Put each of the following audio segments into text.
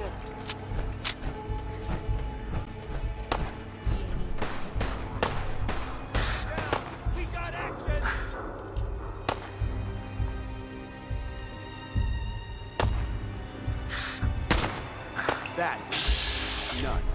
good. We got action! That nuts.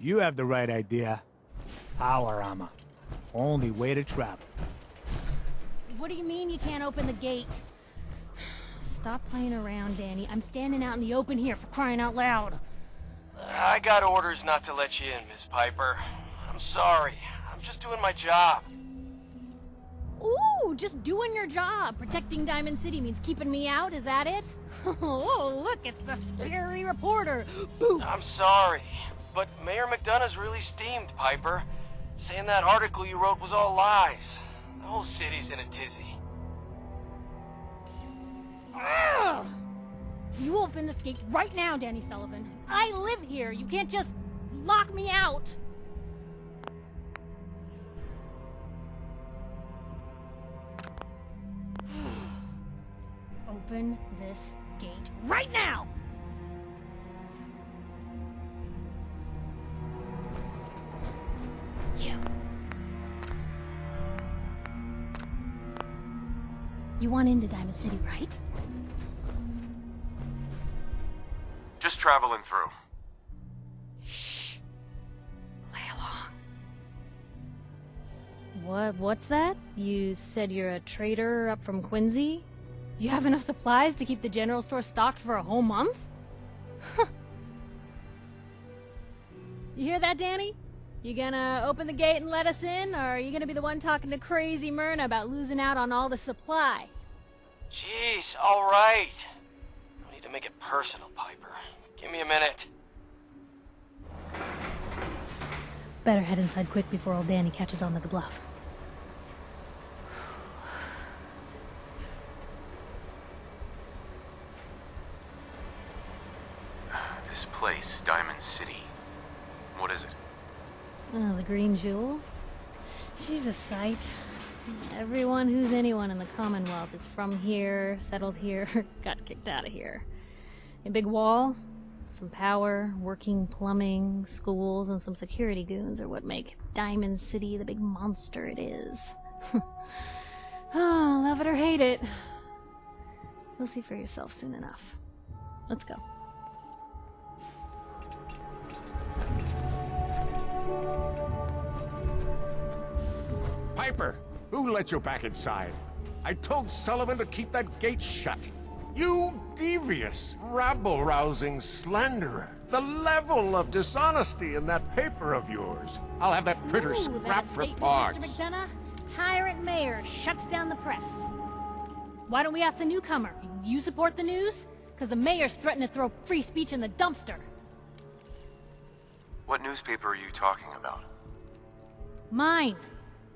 You have the right idea. Power armor. Only way to travel. What do you mean you can't open the gate? Stop playing around, Danny. I'm standing out in the open here for crying out loud. I got orders not to let you in, Miss Piper. I'm sorry. I'm just doing my job. Ooh, just doing your job. Protecting Diamond City means keeping me out, is that it? Oh, look, it's the scary reporter. Boo! I'm sorry, but Mayor McDonough's really steamed, Piper. Saying that article you wrote was all lies. The whole city's in a tizzy. Ugh! You open this gate right now, Danny Sullivan. I live here. You can't just lock me out. Open this gate right now! You want into Diamond City, right? Just traveling through. Shh. Play along. What's that? You said you're a trader up from Quincy? You have enough supplies to keep the general store stocked for a whole month? You hear that, Danny? You gonna open the gate and let us in, or are you gonna be the one talking to crazy Myrna about losing out on all the supply? Jeez, all right. No need to make it personal, Piper. Give me a minute. Better head inside quick before old Danny catches on to the bluff. This place, Diamond City. What is it? Oh, the Green Jewel? She's a sight. Everyone who's anyone in the Commonwealth is from here, settled here, got kicked out of here. A big wall, some power, working plumbing, schools, and some security goons are what make Diamond City the big monster it is. Oh, love it or hate it. You'll see for yourself soon enough. Let's go. Piper, who let you back inside? I told Sullivan to keep that gate shut. You devious, rabble-rousing slanderer. The level of dishonesty in that paper of yours. I'll have that printer scrapped for parts. Mr. McDonough, tyrant mayor shuts down the press. Why don't we ask the newcomer? You support the news? Because the mayor's threatened to throw free speech in the dumpster. What newspaper are you talking about? Mine.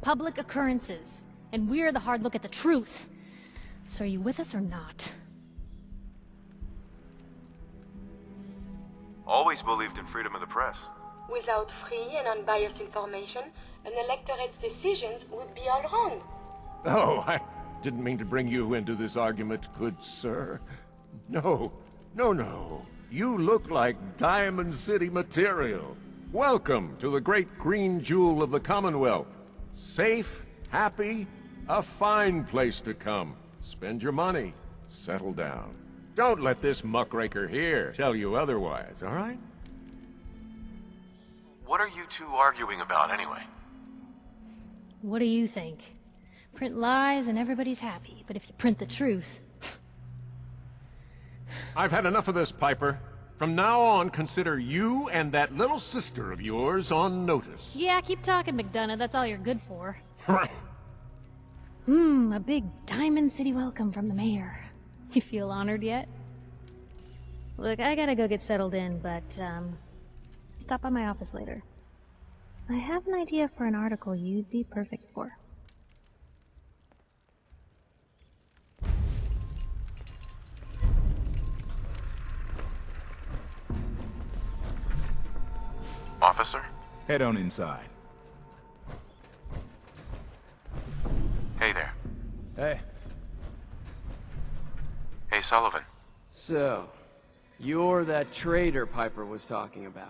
Public occurrences. And we're the hard look at the truth. So are you with us or not? Always believed in freedom of the press. Without free and unbiased information, an electorate's decisions would be all wrong. Oh, I didn't mean to bring you into this argument, good sir. No. You look like Diamond City material. Welcome to the great green jewel of the Commonwealth. Safe, happy, a fine place to come. Spend your money, settle down. Don't let this muckraker here tell you otherwise, all right? What are you two arguing about, anyway? What do you think? Print lies and everybody's happy, but if you print the truth... I've had enough of this, Piper. From now on, consider you and that little sister of yours on notice. Yeah, keep talking, McDonough. That's all you're good for. A big Diamond City welcome from the mayor. You feel honored yet? Look, I gotta go get settled in, but, stop by my office later. I have an idea for an article you'd be perfect for. Officer? Head on inside. Hey there. Hey. Hey, Sullivan. So, you're that traitor Piper was talking about.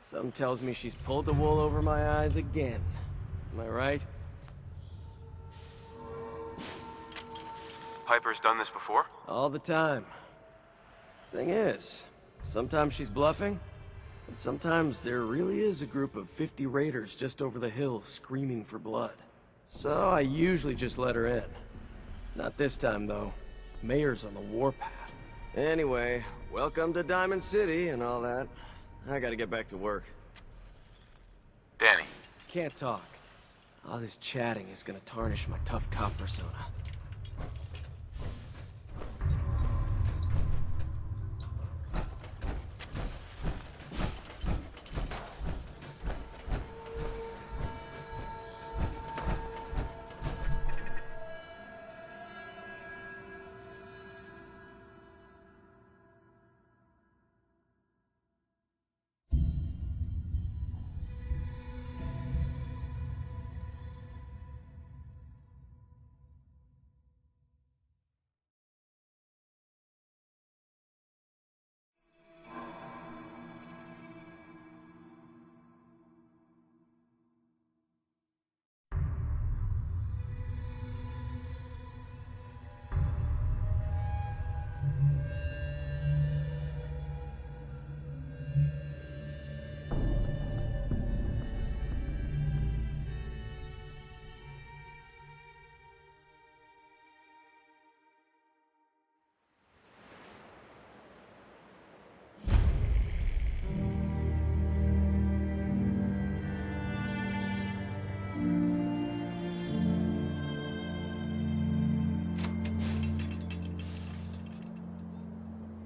Something tells me she's pulled the wool over my eyes again. Am I right? Piper's done this before? All the time. Thing is, sometimes she's bluffing, and sometimes there really is a group of 50 raiders just over the hill screaming for blood. So I usually just let her in. Not this time, though. Mayor's on the warpath. Anyway, welcome to Diamond City and all that. I gotta get back to work. Danny. Can't talk. All this chatting is gonna tarnish my tough cop persona.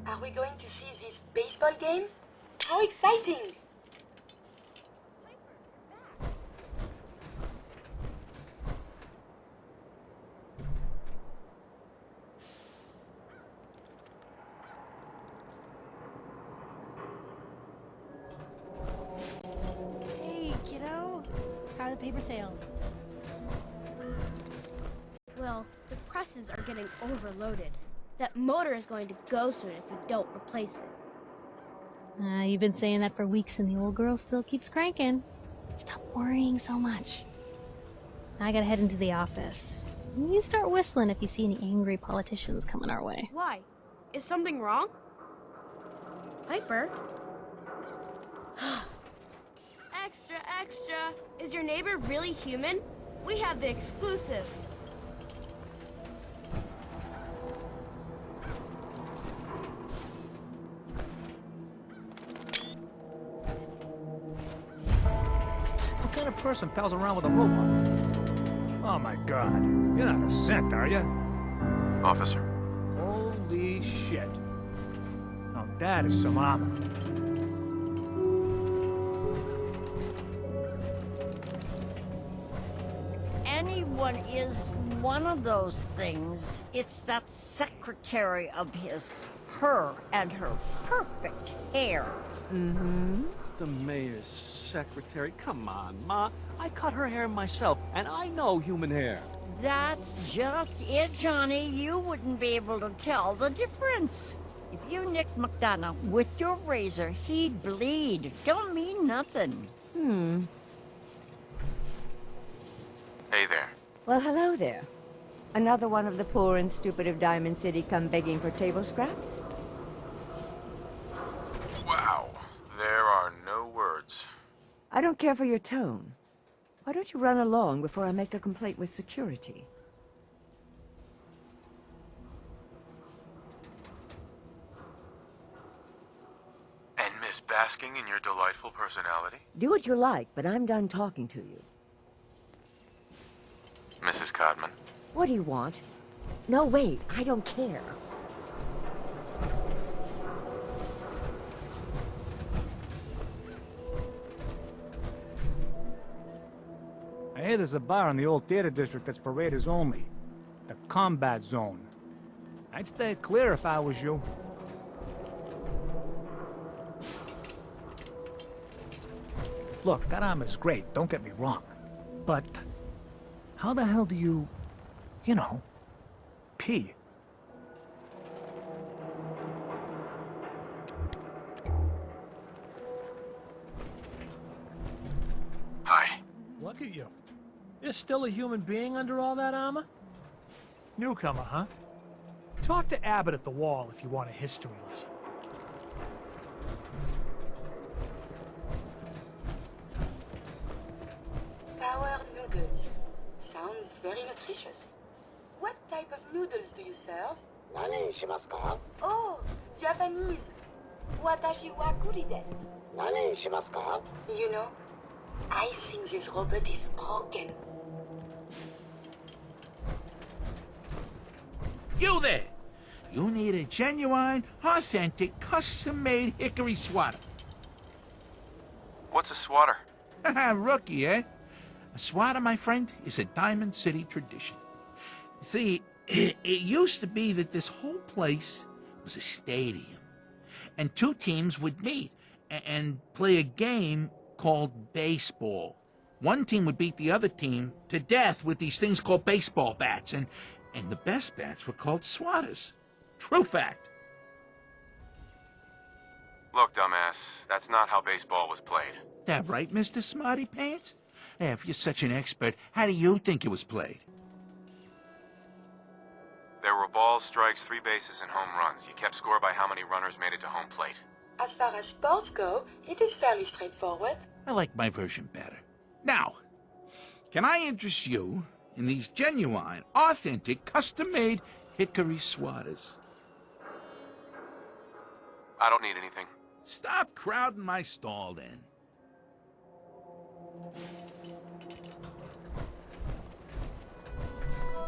Are we going to see this baseball game? How exciting! Hey, kiddo. How are the paper sales? Well, the presses are getting overloaded. That motor is going to go soon if we don't replace it. You've been saying that for weeks and the old girl still keeps cranking. Stop worrying so much. I gotta head into the office. You start whistling if you see any angry politicians coming our way. Why? Is something wrong? Piper? Extra, extra! Is your neighbor really human? We have the exclusive. What kind of person pals around with a robot? Oh my god. You're not a synth, are you? Officer. Holy shit. Now that is some armor. Anyone is one of those things. It's that secretary of his. Her and her perfect hair. The mayor's secretary? Come on, Ma. I cut her hair myself, and I know human hair. That's just it, Johnny. You wouldn't be able to tell the difference. If you nicked McDonough with your razor, he'd bleed. Don't mean nothing. Hey there. Well, hello there. Another one of the poor and stupid of Diamond City come begging for table scraps? Wow. There are no words. I don't care for your tone. Why don't you run along before I make a complaint with security? Just basking in your delightful personality? Do what you like, but I'm done talking to you. Mrs. Codman. What do you want? No, wait, I don't care. I hear there's a bar in the old theater district that's for raiders only. The Combat Zone. I'd stay clear if I was you. Look, that armor's great, don't get me wrong. But how the hell do you, pee? Hi. Look at you. You're still a human being under all that armor? Newcomer, huh? Talk to Abbott at the wall if you want a history lesson. Power noodles. Sounds very nutritious. What type of noodles do you serve? Oh, Japanese. Watashi wa kuri desu. You know, I think this robot is broken. You there! You need a genuine, authentic, custom-made hickory swatter. What's a swatter? Rookie, eh? A swatter, my friend, is a Diamond City tradition. See, it used to be that this whole place was a stadium, and two teams would meet and play a game called baseball. One team would beat the other team to death with these things called baseball bats, and the best bats were called swatters. True fact. Look, dumbass, that's not how baseball was played. That right, Mr. Smarty Pants? Hey, if you're such an expert, how do you think it was played? There were balls, strikes, 3 bases, and home runs. You kept score by how many runners made it to home plate. As far as sports go, it is fairly straightforward. I like my version better. Now, can I interest you in these genuine, authentic, custom-made hickory swatters? I don't need anything. Stop crowding my stall, then.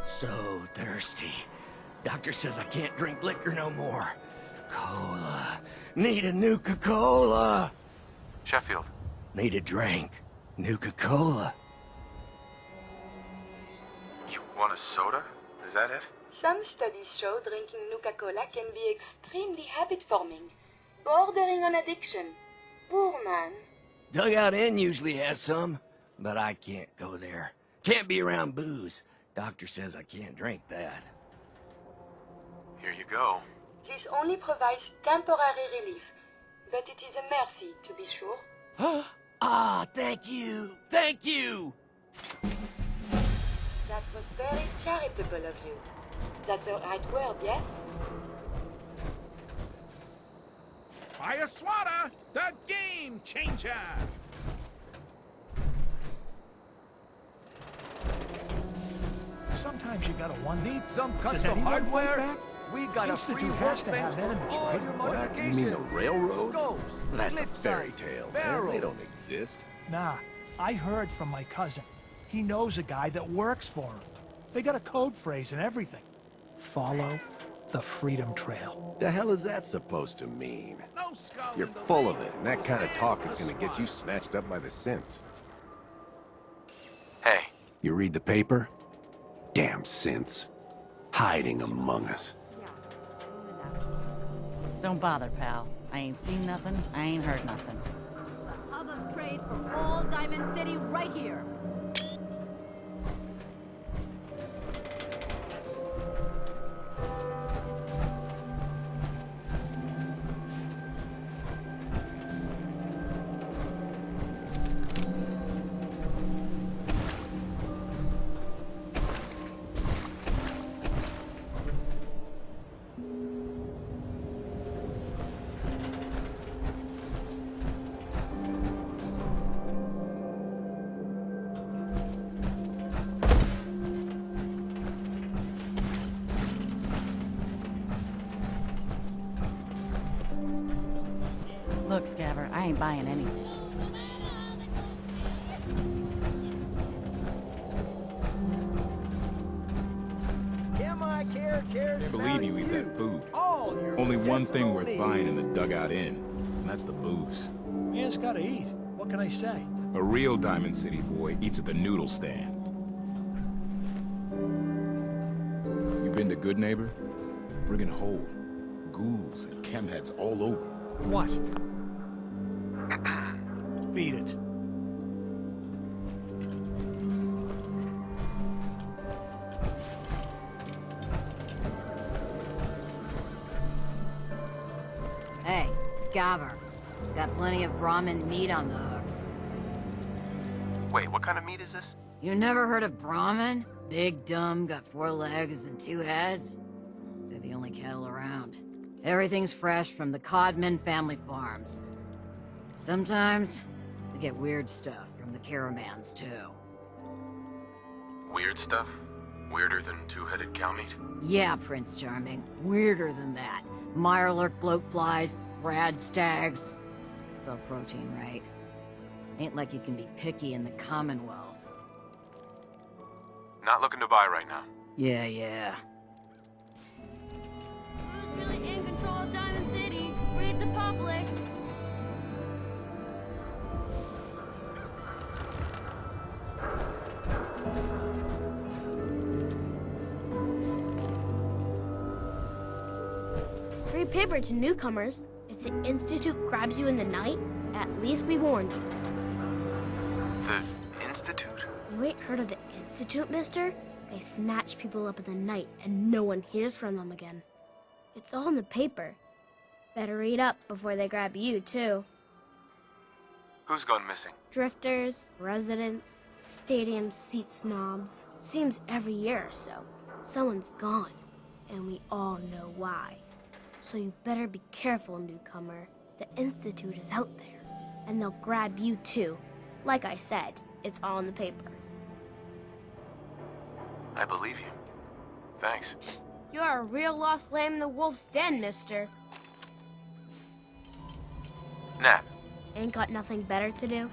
So thirsty. Doctor says I can't drink liquor no more. Cola. Need a Nuka-Cola. Sheffield. Need a drink. Nuka-Cola. You want a soda? Is that it? Some studies show drinking Nuka-Cola can be extremely habit-forming, bordering on addiction. Poor man. Dugout Inn usually has some, but I can't go there. Can't be around booze. Doctor says I can't drink that. Here you go. This only provides temporary relief, but it is a mercy, to be sure. Ah, thank you! Thank you! That was very charitable of you. That's the right word, yes? Buy a swatter, the game changer! Sometimes you gotta wonder. Need some Does custom anyone fight hardware? back? We got a Institute free has to workbench have for enemies, all right? your What? modifications. You mean the railroad? Scopes, That's a clip fairy sight, tale, man. They barrels. don't exist. Nah, I heard from my cousin. He knows a guy that works for him. They got a code phrase and everything. Follow the Freedom Trail. The hell is that supposed to mean? No skull You're in the full of ring. it, and that kind of talk is gonna get you snatched up by the synths. Hey. You read the paper? Damn synths. Hiding among us. Don't bother, pal. I ain't seen nothing, I ain't heard nothing. The hub of trade for all Diamond City right here. Look, Scaver, I ain't buying anything. Can't believe you eat that food. Only one thing worth buying in the dugout inn, and that's the booze. Man's gotta eat. What can I say? A real Diamond City boy eats at the noodle stand. You been to Good Neighbor? Friggin' hole. Ghouls and chemheads all over. What? Beat it. Hey, Scaver. Got plenty of Brahmin meat on the hooks. Wait, what kind of meat is this? You never heard of Brahmin? Big, dumb, got 4 legs and 2 heads? They're the only cattle around. Everything's fresh from the Codman family farms. Sometimes, we get weird stuff from the caravans, too. Weird stuff? Weirder than two-headed cow meat? Yeah, Prince Charming. Weirder than that. Mirelurk bloatflies, rad stags. It's all protein, right? Ain't like you can be picky in the Commonwealth. Not looking to buy right now. Yeah. Who's really in control of Diamond City? Read the public. Free paper to newcomers. If the Institute grabs you in the night, at least we warned you. The Institute? You ain't heard of the Institute, mister? They snatch people up in the night and no one hears from them again. It's all in the paper. Better read up before they grab you, too. Who's gone missing? Drifters, residents, stadium seat snobs. Seems every year or so, someone's gone, and we all know why. So you better be careful, newcomer. The Institute is out there, and they'll grab you too. Like I said, it's all in the paper. I believe you. Thanks. You're a real lost lamb in the wolf's den, mister. Nap. Ain't got nothing better to do?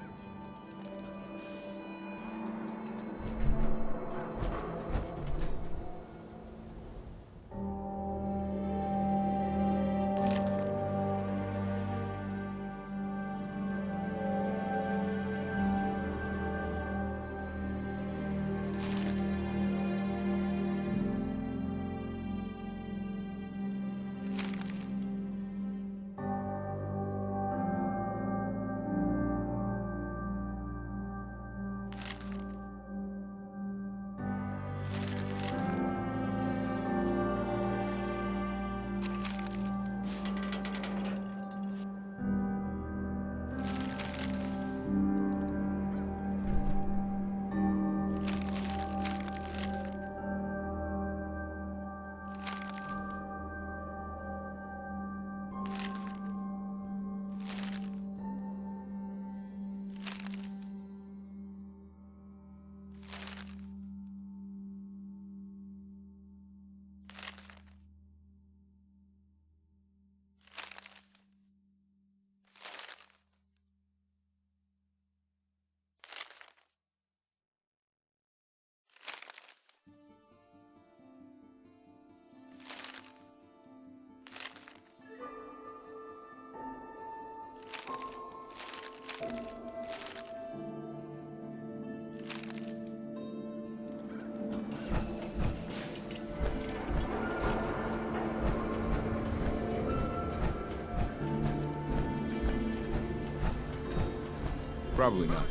Probably not.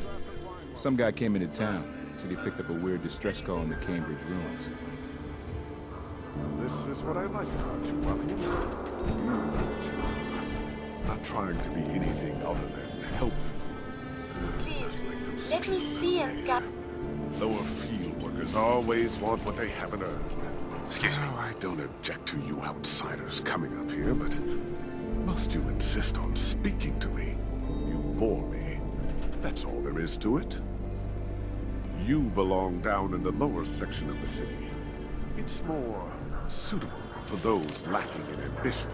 Some guy came into town, said he picked up a weird distress call in the Cambridge ruins. This is what I like about you, Bucky. Not trying to be anything other than helpful. Please, let me see and scan. Lower field workers always want what they haven't earned. Excuse me. I don't object to you outsiders coming up here, but must you insist on speaking to me? You bore me. That's all there is to it. You belong down in the lower section of the city. It's more suitable for those lacking in ambition.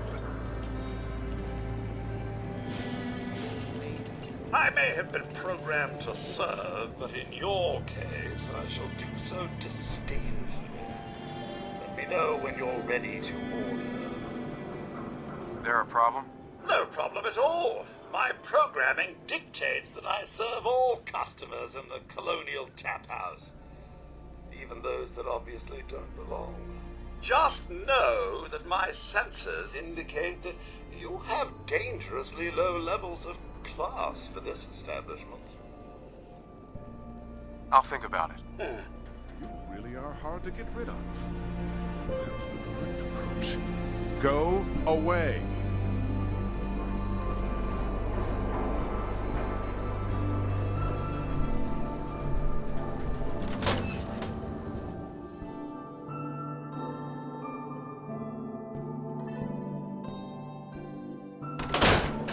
I may have been programmed to serve, but in your case, I shall do so disdainfully. Let me know when you're ready to order. There a problem? No problem at all. My programming dictates that I serve all customers in the Colonial Tap House, even those that obviously don't belong. Just know that my sensors indicate that you have dangerously low levels of class for this establishment. I'll think about it. You really are hard to get rid of. That's the correct approach. Go away.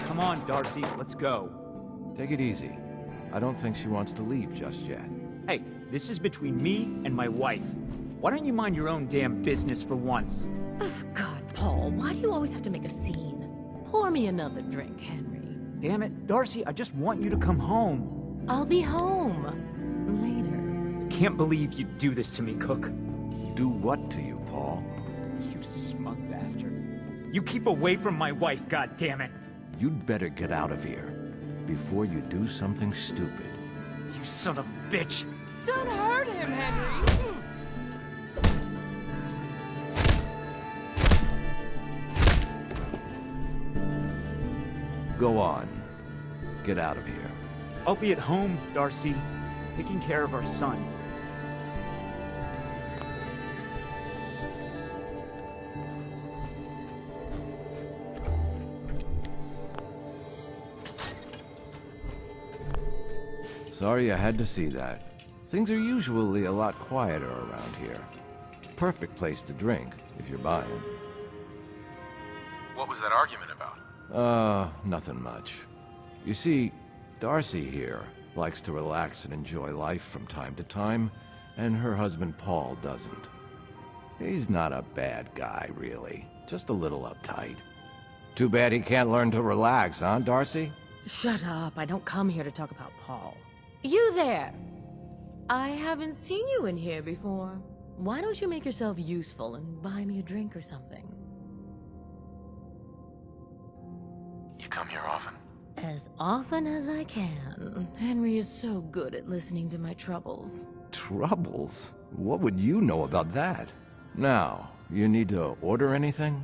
Come on, Darcy, let's go. Take it easy. I don't think she wants to leave just yet. Hey, this is between me and my wife. Why don't you mind your own damn business for once? Oh, God, Paul, why do you always have to make a scene? Pour me another drink, Henry. Damn it, Darcy, I just want you to come home. I'll be home. Later. I can't believe you'd do this to me, Cook. Do what to you, Paul? You smug bastard. You keep away from my wife, goddammit. You'd better get out of here before you do something stupid. You son of a bitch! Don't hurt him, Henry! Go on. Get out of here. I'll be at home, Darcy, taking care of our son. Sorry I had to see that. Things are usually a lot quieter around here. Perfect place to drink, if you're buying. What was that argument about? Nothing much. You see, Darcy here likes to relax and enjoy life from time to time, and her husband Paul doesn't. He's not a bad guy, really. Just a little uptight. Too bad he can't learn to relax, huh, Darcy? Shut up. I don't come here to talk about Paul. You there! I haven't seen you in here before. Why don't you make yourself useful and buy me a drink or something? You come here often? As often as I can. Henry is so good at listening to my troubles. Troubles? What would you know about that? Now, you need to order anything?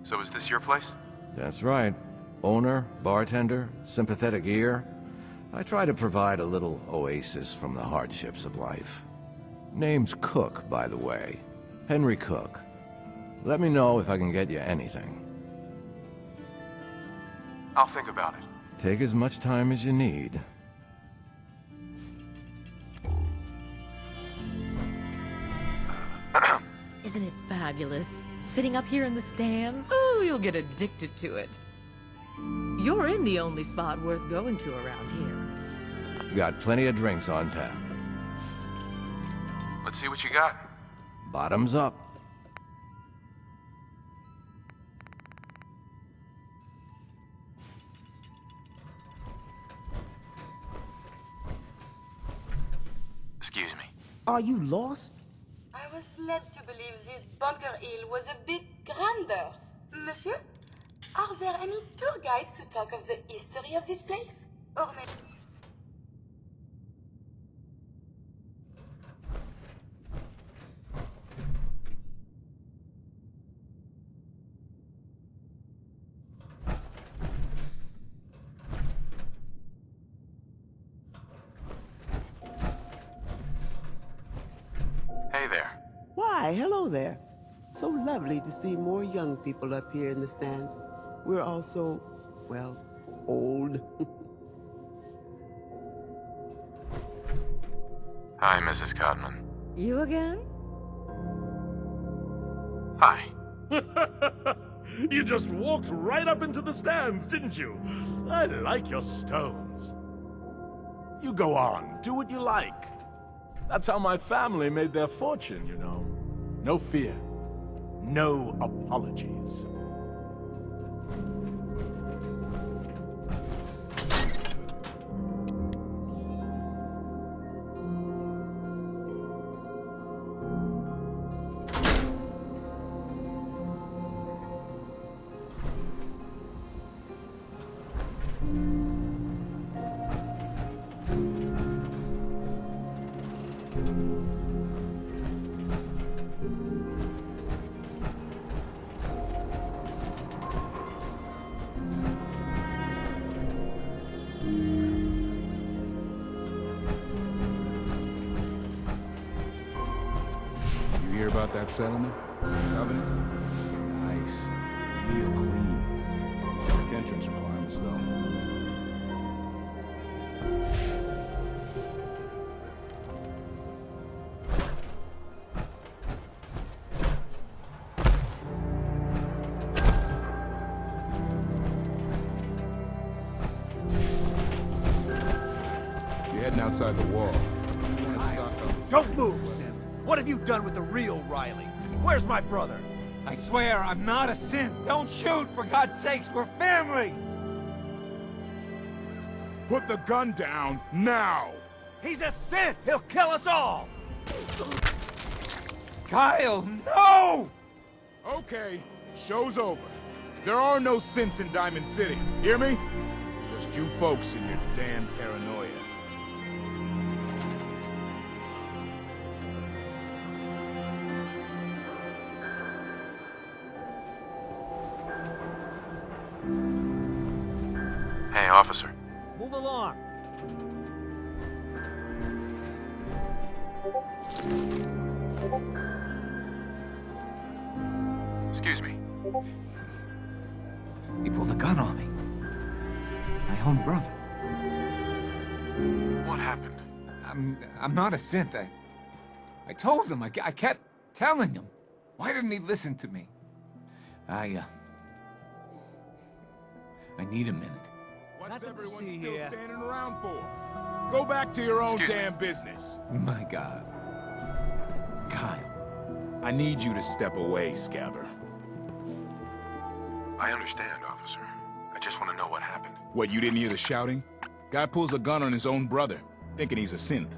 So is this your place? That's right. Owner, bartender, sympathetic ear. I try to provide a little oasis from the hardships of life. Name's Cook, by the way. Henry Cook. Let me know if I can get you anything. I'll think about it. Take as much time as you need. Isn't it fabulous? Sitting up here in the stands? Oh, you'll get addicted to it. You're in the only spot worth going to around here. Got plenty of drinks on tap. Let's see what you got. Bottoms up. Excuse me. Are you lost? I was led to believe this Bunker Hill was a bit grander. Monsieur, are there any tour guides to talk of the history of this place? Or maybe... Hey there. Why, hello there. So lovely to see more young people up here in the stands. We're all so, well, old. Hi, Mrs. Codman. You again? Hi. You just walked right up into the stands, didn't you? I like your stones. You go on, do what you like. That's how my family made their fortune, you know. No fear. No apologies. You hear about that settlement? Covenant? Nice. Real clean. Strict entrance requirements, though. You're heading outside the wall. You want to stop them? Don't move, Sim. What have you done with the real Riley? Where's my brother? I swear, I'm not a synth. Don't shoot, for God's sakes, we're family! Put the gun down, now! He's a synth! He'll kill us all! Kyle, no! Okay, show's over. There are no synths in Diamond City, hear me? Just you folks and your damn paranoia. Hey, officer. Move along. Excuse me. He pulled a gun on me. My own brother. What happened? I'm not a synth. I told him. I kept telling him. Why didn't he listen to me? I need a minute. What's everyone still standing around for? Go back to your own damn business. My God. Kyle. I need you to step away, Scabber. I understand, officer. I just want to know what happened. What, you didn't hear the shouting? Guy pulls a gun on his own brother, thinking he's a synth.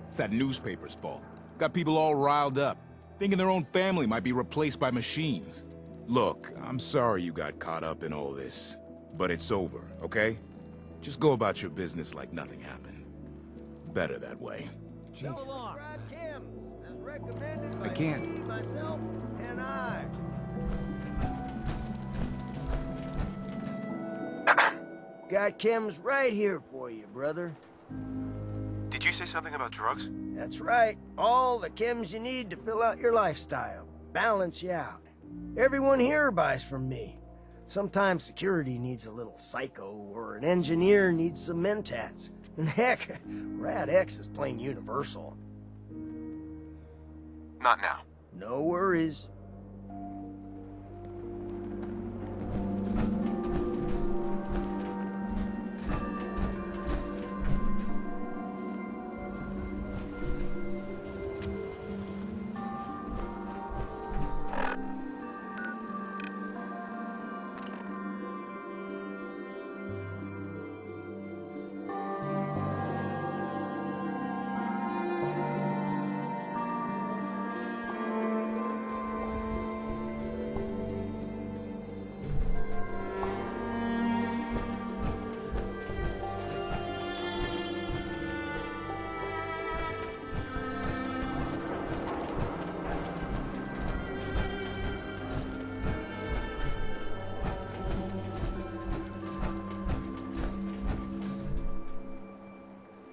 It's that newspaper's fault. Got people all riled up, thinking their own family might be replaced by machines. Look, I'm sorry you got caught up in all this, but it's over, okay? Just go about your business like nothing happened. Better that way. Come along. As recommended by I can't. me, myself, and I. Got chems right here for you, brother. Did you say something about drugs? That's right. All the chems you need to fill out your lifestyle. Balance you out. Everyone here buys from me. Sometimes security needs a little psycho, or an engineer needs some mentats. And heck, Rad X is plain universal. Not now. No worries.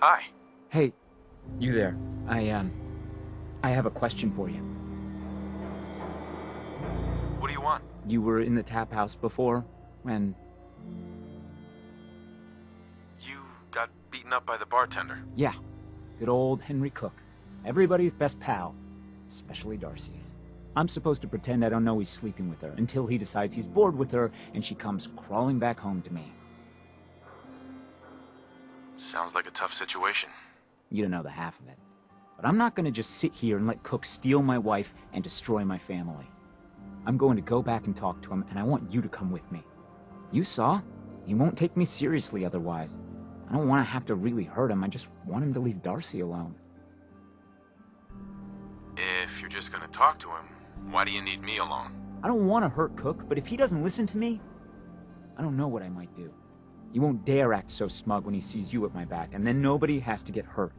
Hi. Hey, you there. I have a question for you. What do you want? You were in the tap house before, when... You got beaten up by the bartender. Yeah, good old Henry Cook. Everybody's best pal, especially Darcy's. I'm supposed to pretend I don't know he's sleeping with her until he decides he's bored with her and she comes crawling back home to me. Sounds like a tough situation. You don't know the half of it. But I'm not gonna just sit here and let Cook steal my wife and destroy my family. I'm going to go back and talk to him, and I want you to come with me. You saw? He won't take me seriously otherwise. I don't want to have to really hurt him, I just want him to leave Darcy alone. If you're just gonna talk to him, why do you need me along? I don't want to hurt Cook, but if he doesn't listen to me, I don't know what I might do. He won't dare act so smug when he sees you at my back, and then nobody has to get hurt.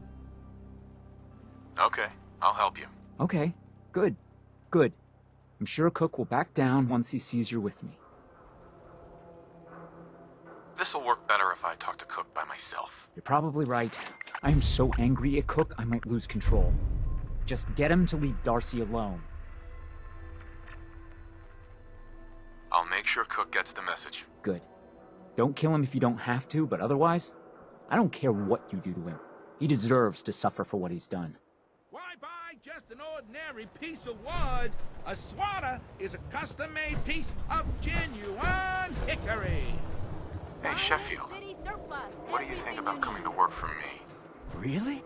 Okay, I'll help you. Okay, good, good. I'm sure Cook will back down once he sees you're with me. This'll work better if I talk to Cook by myself. You're probably right. I am so angry at Cook, I might lose control. Just get him to leave Darcy alone. I'll make sure Cook gets the message. Good. Don't kill him if you don't have to, but otherwise, I don't care what you do to him. He deserves to suffer for what he's done. Why buy just an ordinary piece of wood? A swatter is a custom-made piece of genuine hickory. Hey, Sheffield. What do you think about coming to work for me? Really?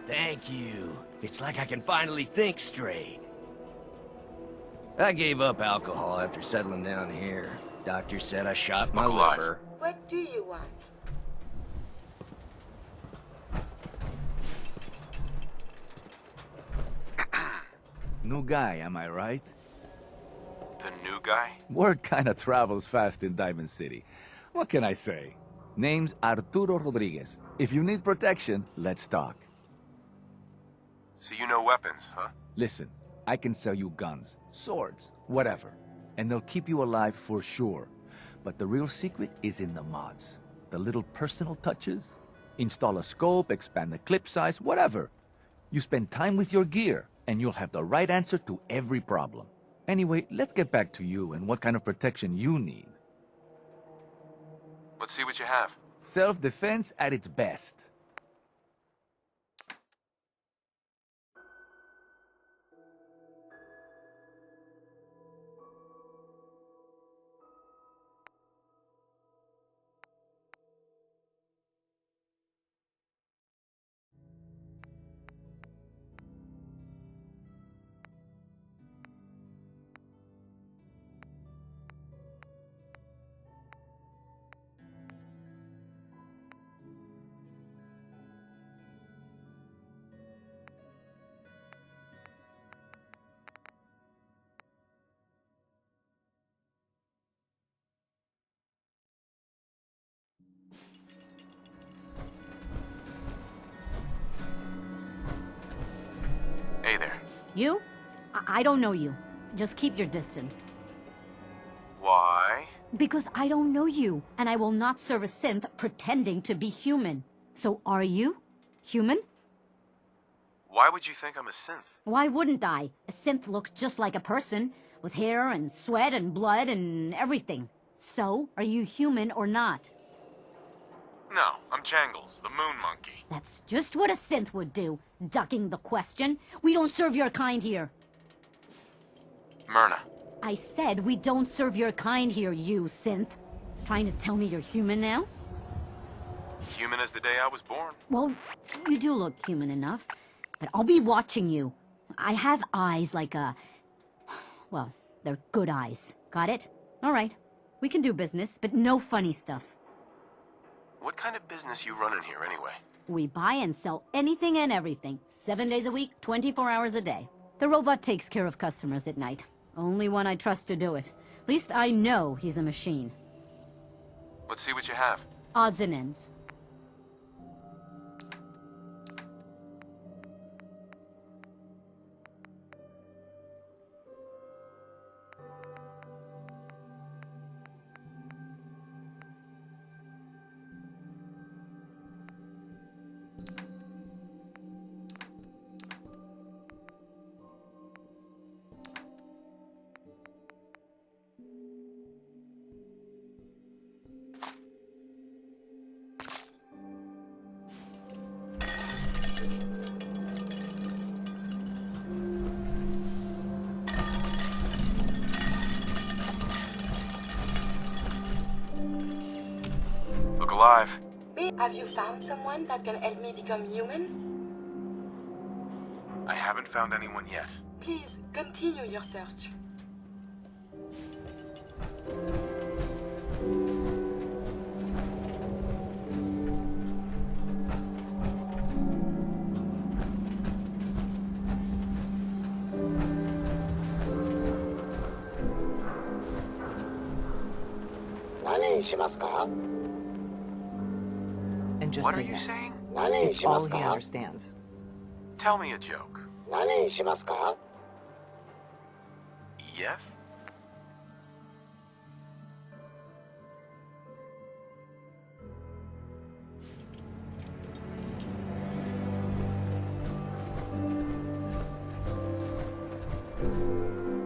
Thank you. It's like I can finally think straight. I gave up alcohol after settling down here. Doctor said I shot my liver. What do you want? New guy, am I right? The new guy? Word kinda travels fast in Diamond City. What can I say? Name's Arturo Rodriguez. If you need protection, let's talk. So you know weapons, huh? Listen, I can sell you guns, swords, whatever. And they'll keep you alive for sure. But the real secret is in the mods. The little personal touches. Install a scope, expand the clip size, whatever. You spend time with your gear, and you'll have the right answer to every problem. Anyway, let's get back to you and what kind of protection you need. Let's see what you have. Self-defense at its best. Hey there. You? I don't know you. Just keep your distance. Why? Because I don't know you, and I will not serve a synth pretending to be human. So are you? Human? Why would you think I'm a synth? Why wouldn't I? A synth looks just like a person, with hair and sweat and blood and everything. So, are you human or not? No, I'm Jangles, the moon monkey. That's just what a synth would do, ducking the question. We don't serve your kind here. Myrna. I said we don't serve your kind here, you synth. Trying to tell me you're human now? Human as the day I was born. Well, you do look human enough. But I'll be watching you. I have eyes like a... Well, they're good eyes. Got it? All right. We can do business, but no funny stuff. What kind of business you running here anyway? We buy and sell anything and everything. 7 days a week, 24 hours a day. The robot takes care of customers at night. Only one I trust to do it. At least I know he's a machine. Let's see what you have. Odds and ends. Look alive. Have you found someone that can help me become human? I haven't found anyone yet. Please, continue your search. And just What say are you yes. saying? It's all he understands. Tell me a joke. Yes?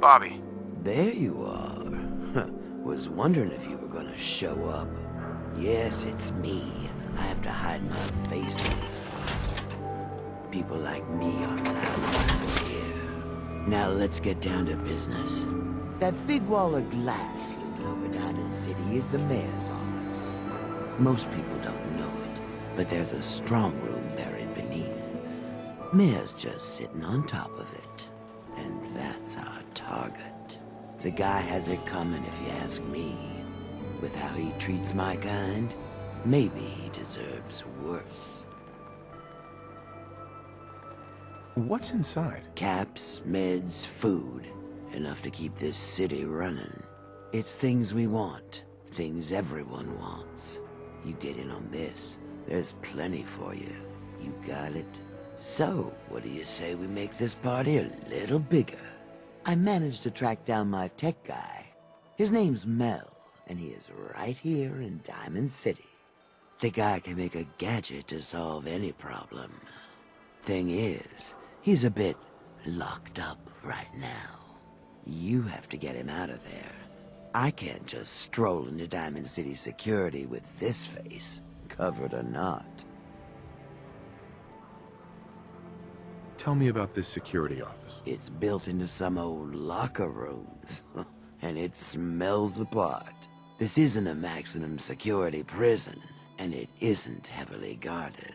Bobby. There you are. Was wondering if you were gonna show up. Yes, it's me. I have to hide my face in these parts. People like me are not around here. Now let's get down to business. That big wall of glass looking over Diamond City is the mayor's office. Most people don't know it, but there's a strong room buried beneath. Mayor's just sitting on top of it. And that's our target. The guy has it coming if you ask me. With how he treats my kind, maybe he deserves worse. What's inside? Caps, meds, food. Enough to keep this city running. It's things we want. Things everyone wants. You get in on this, there's plenty for you. You got it? So, what do you say we make this party a little bigger? I managed to track down my tech guy. His name's Mel, and he is right here in Diamond City. The guy can make a gadget to solve any problem. Thing is, he's a bit locked up right now. You have to get him out of there. I can't just stroll into Diamond City security with this face, covered or not. Tell me about this security office. It's built into some old locker rooms, and it smells the part. This isn't a maximum security prison, and it isn't heavily guarded.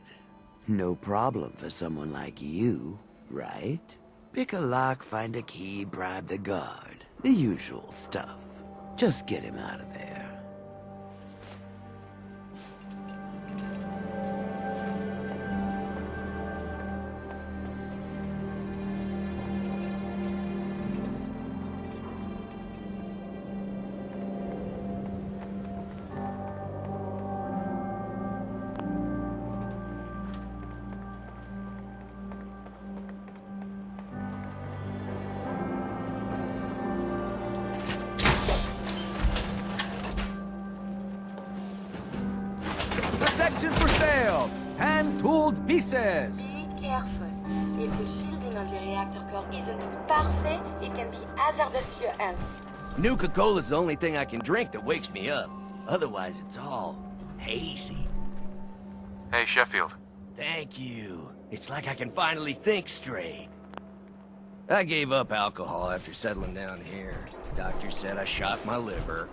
No problem for someone like you, right? Pick a lock, find a key, bribe the guard. The usual stuff. Just get him out of there. Protection for sale! Hand-tooled pieces! Be careful. If the shielding on the reactor core isn't perfect, it can be hazardous to your health. Nuka-Cola's the only thing I can drink that wakes me up. Otherwise, it's all hazy. Hey, Sheffield. Thank you. It's like I can finally think straight. I gave up alcohol after settling down here. Doctor said I shot my liver.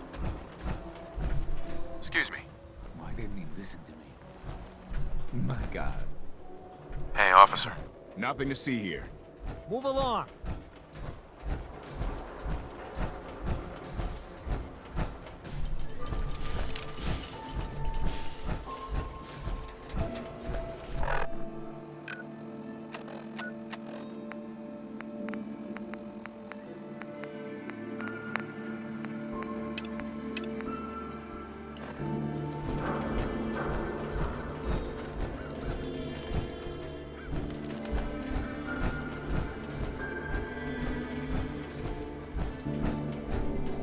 Excuse me. Why didn't he listen to me? My God. Hey, officer. Nothing to see here. Move along.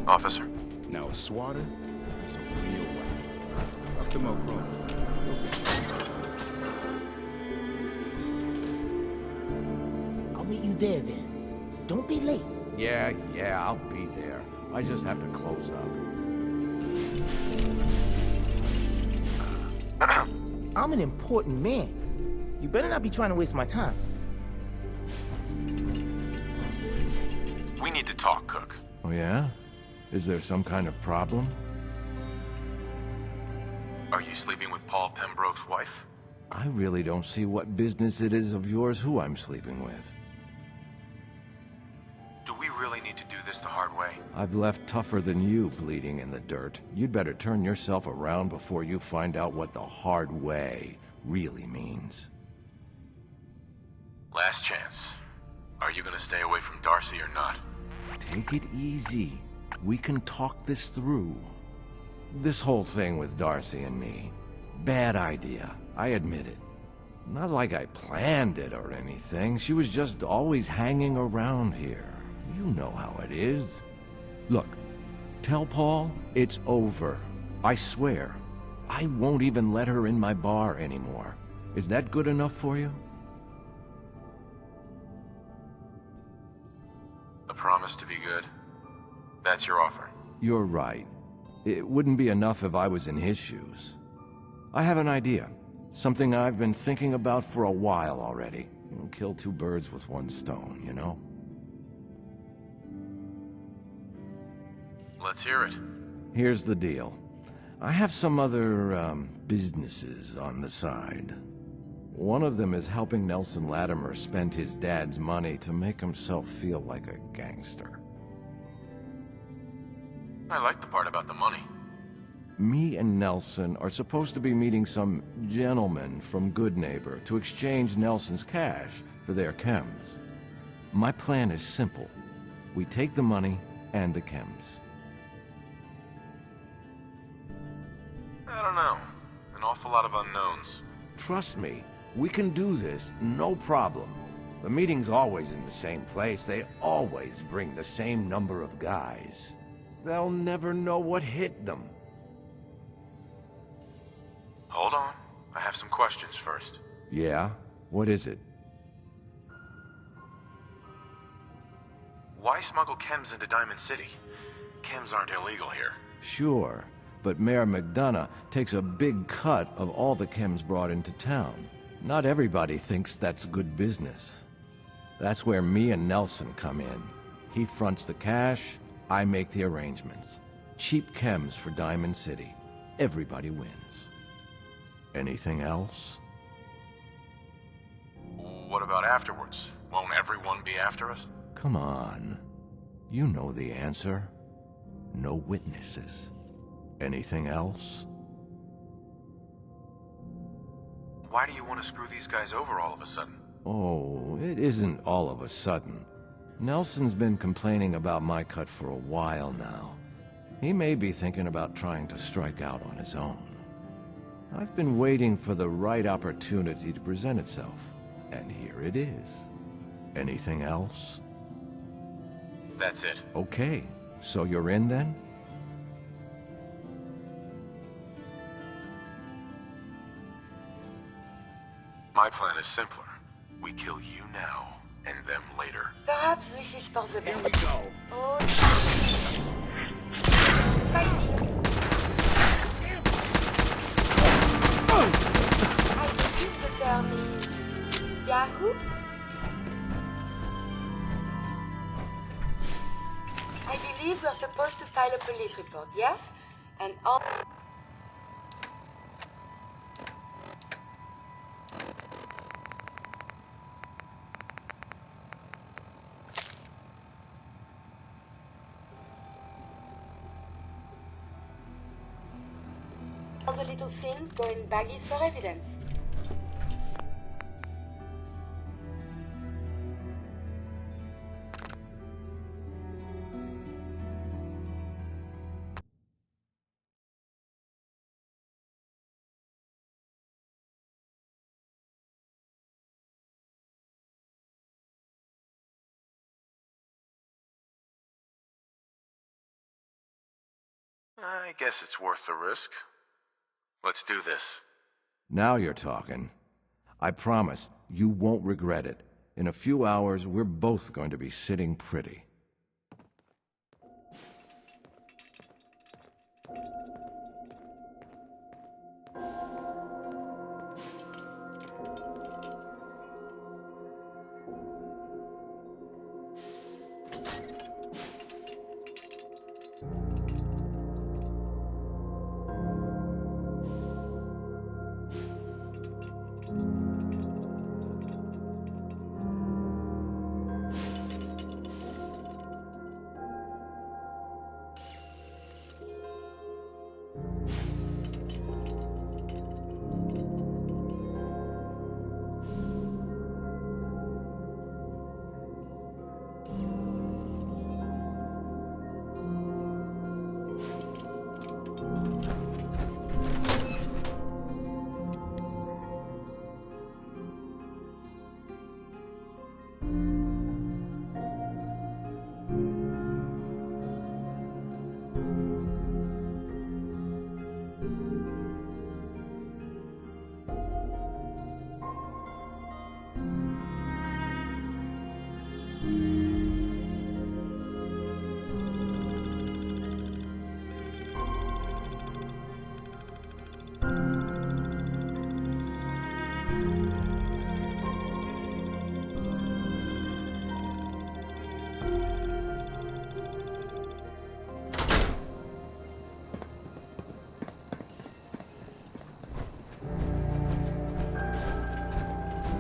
Officer. Now a swatter is a real one. Up to Mokro. I'll meet you there then. Don't be late. Yeah, I'll be there. I just have to close up. I'm an important man. You better not be trying to waste my time. We need to talk, Cook. Oh, yeah? Is there some kind of problem? Are you sleeping with Paul Pembroke's wife? I really don't see what business it is of yours who I'm sleeping with. Do we really need to do this the hard way? I've left tougher than you bleeding in the dirt. You'd better turn yourself around before you find out what the hard way really means. Last chance. Are you gonna stay away from Darcy or not? Take it easy. We can talk this through. this whole thing with Darcy and me, bad idea. I admit it. Not like I planned it or anything. She was just always hanging around here. You know how it is. Look, tell Paul it's over. I swear. I won't even let her in my bar anymore. Is that good enough for you? A promise to be good? That's your offer? You're right. It wouldn't be enough if I was in his shoes. I have an idea. Something I've been thinking about for a while already. Kill two birds with one stone, you know? Let's hear it. Here's the deal. I have some other, businesses on the side. One of them is helping Nelson Latimer spend his dad's money to make himself feel like a gangster. I like the part about the money. Me and Nelson are supposed to be meeting some gentleman from Goodneighbor to exchange Nelson's cash for their chems. My plan is simple. We take the money and the chems. I don't know. An awful lot of unknowns. Trust me, we can do this, no problem. The meeting's always in the same place. They always bring the same number of guys. They'll never know what hit them. Hold on. I have some questions first. Yeah? What is it? Why smuggle chems into Diamond City? Chems aren't illegal here. Sure, but Mayor McDonough takes a big cut of all the chems brought into town. Not everybody thinks that's good business. That's where me and Nelson come in. He fronts the cash, I make the arrangements. Cheap chems for Diamond City. Everybody wins. Anything else? What about afterwards? Won't everyone be after us? Come on. You know the answer. No witnesses. Anything else? Why do you want to screw these guys over all of a sudden? Oh, it isn't all of a sudden. Nelson's been complaining about my cut for a while now. He may be thinking about trying to strike out on his own. I've been waiting for the right opportunity to present itself, and here it is. Anything else? That's it. Okay, so you're in then? My plan is simpler. We kill you now, and them later. Perhaps this is for the best. Here we go. Oh. Fighting. I believe the term is Yahoo? I believe we're supposed to file a police report, yes? And all... all the little things go in baggies for evidence. I guess it's worth the risk. Let's do this. Now you're talking. I promise, you won't regret it. In a few hours, we're both going to be sitting pretty.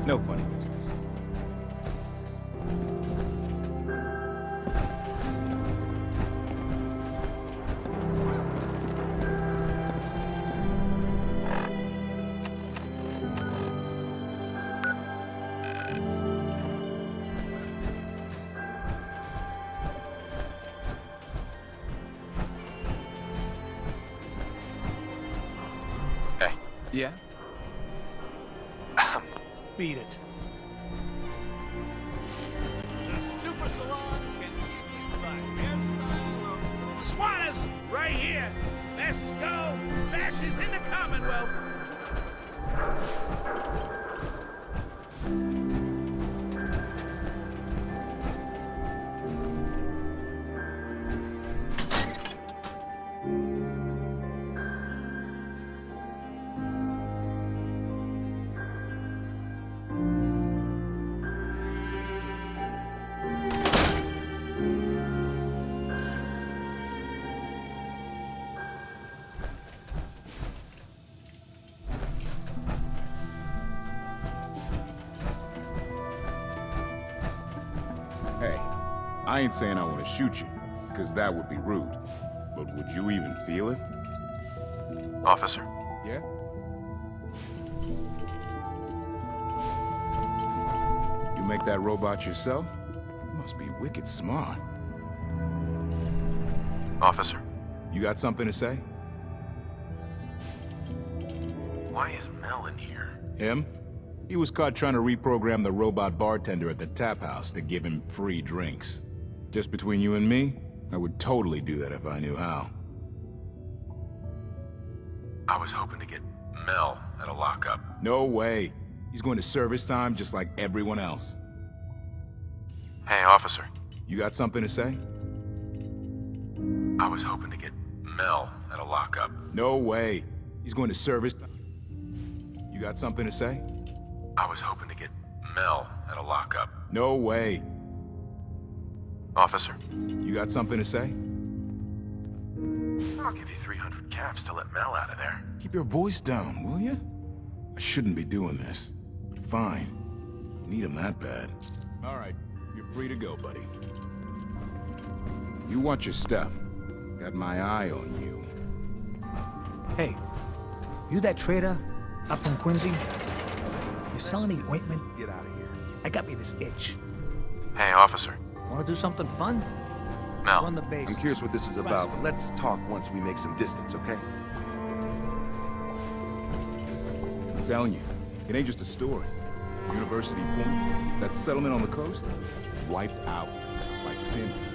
No funny business. Hey. Yeah? Beat it. The Super Salon can give you the hairstyle of... Swaners, right here! Let's go! Fascists in the Commonwealth! Hey, I ain't saying I want to shoot you, because that would be rude. But would you even feel it? Officer. Yeah? You make that robot yourself? You must be wicked smart. Officer. You got something to say? Why is Mel in here? Him? He was caught trying to reprogram the robot bartender at the tap house to give him free drinks. Just between you and me, I would totally do that if I knew how. I was hoping to get Mel at a lockup. No way. He's going to service time just like everyone else. Hey, officer. You got something to say? I was hoping to get Mel at a lockup. No way. He's going to service... You got something to say? I was hoping to get Mel at a lockup. No way. Officer. You got something to say? I'll give you 300 caps to let Mel out of there. Keep your voice down, will you? I shouldn't be doing this. But fine. Need him that bad. All right. You're free to go, buddy. You watch your step. Got my eye on you. Hey, you that trader up from Quincy? You selling me ointment? Get out of here. I got me this itch. Hey, officer. Want to do something fun? Mel. Run the base. I'm curious what this is about, but let's talk once we make some distance, okay? I'm telling you, it ain't just a story. University Point, that settlement on the coast, wiped out, like since.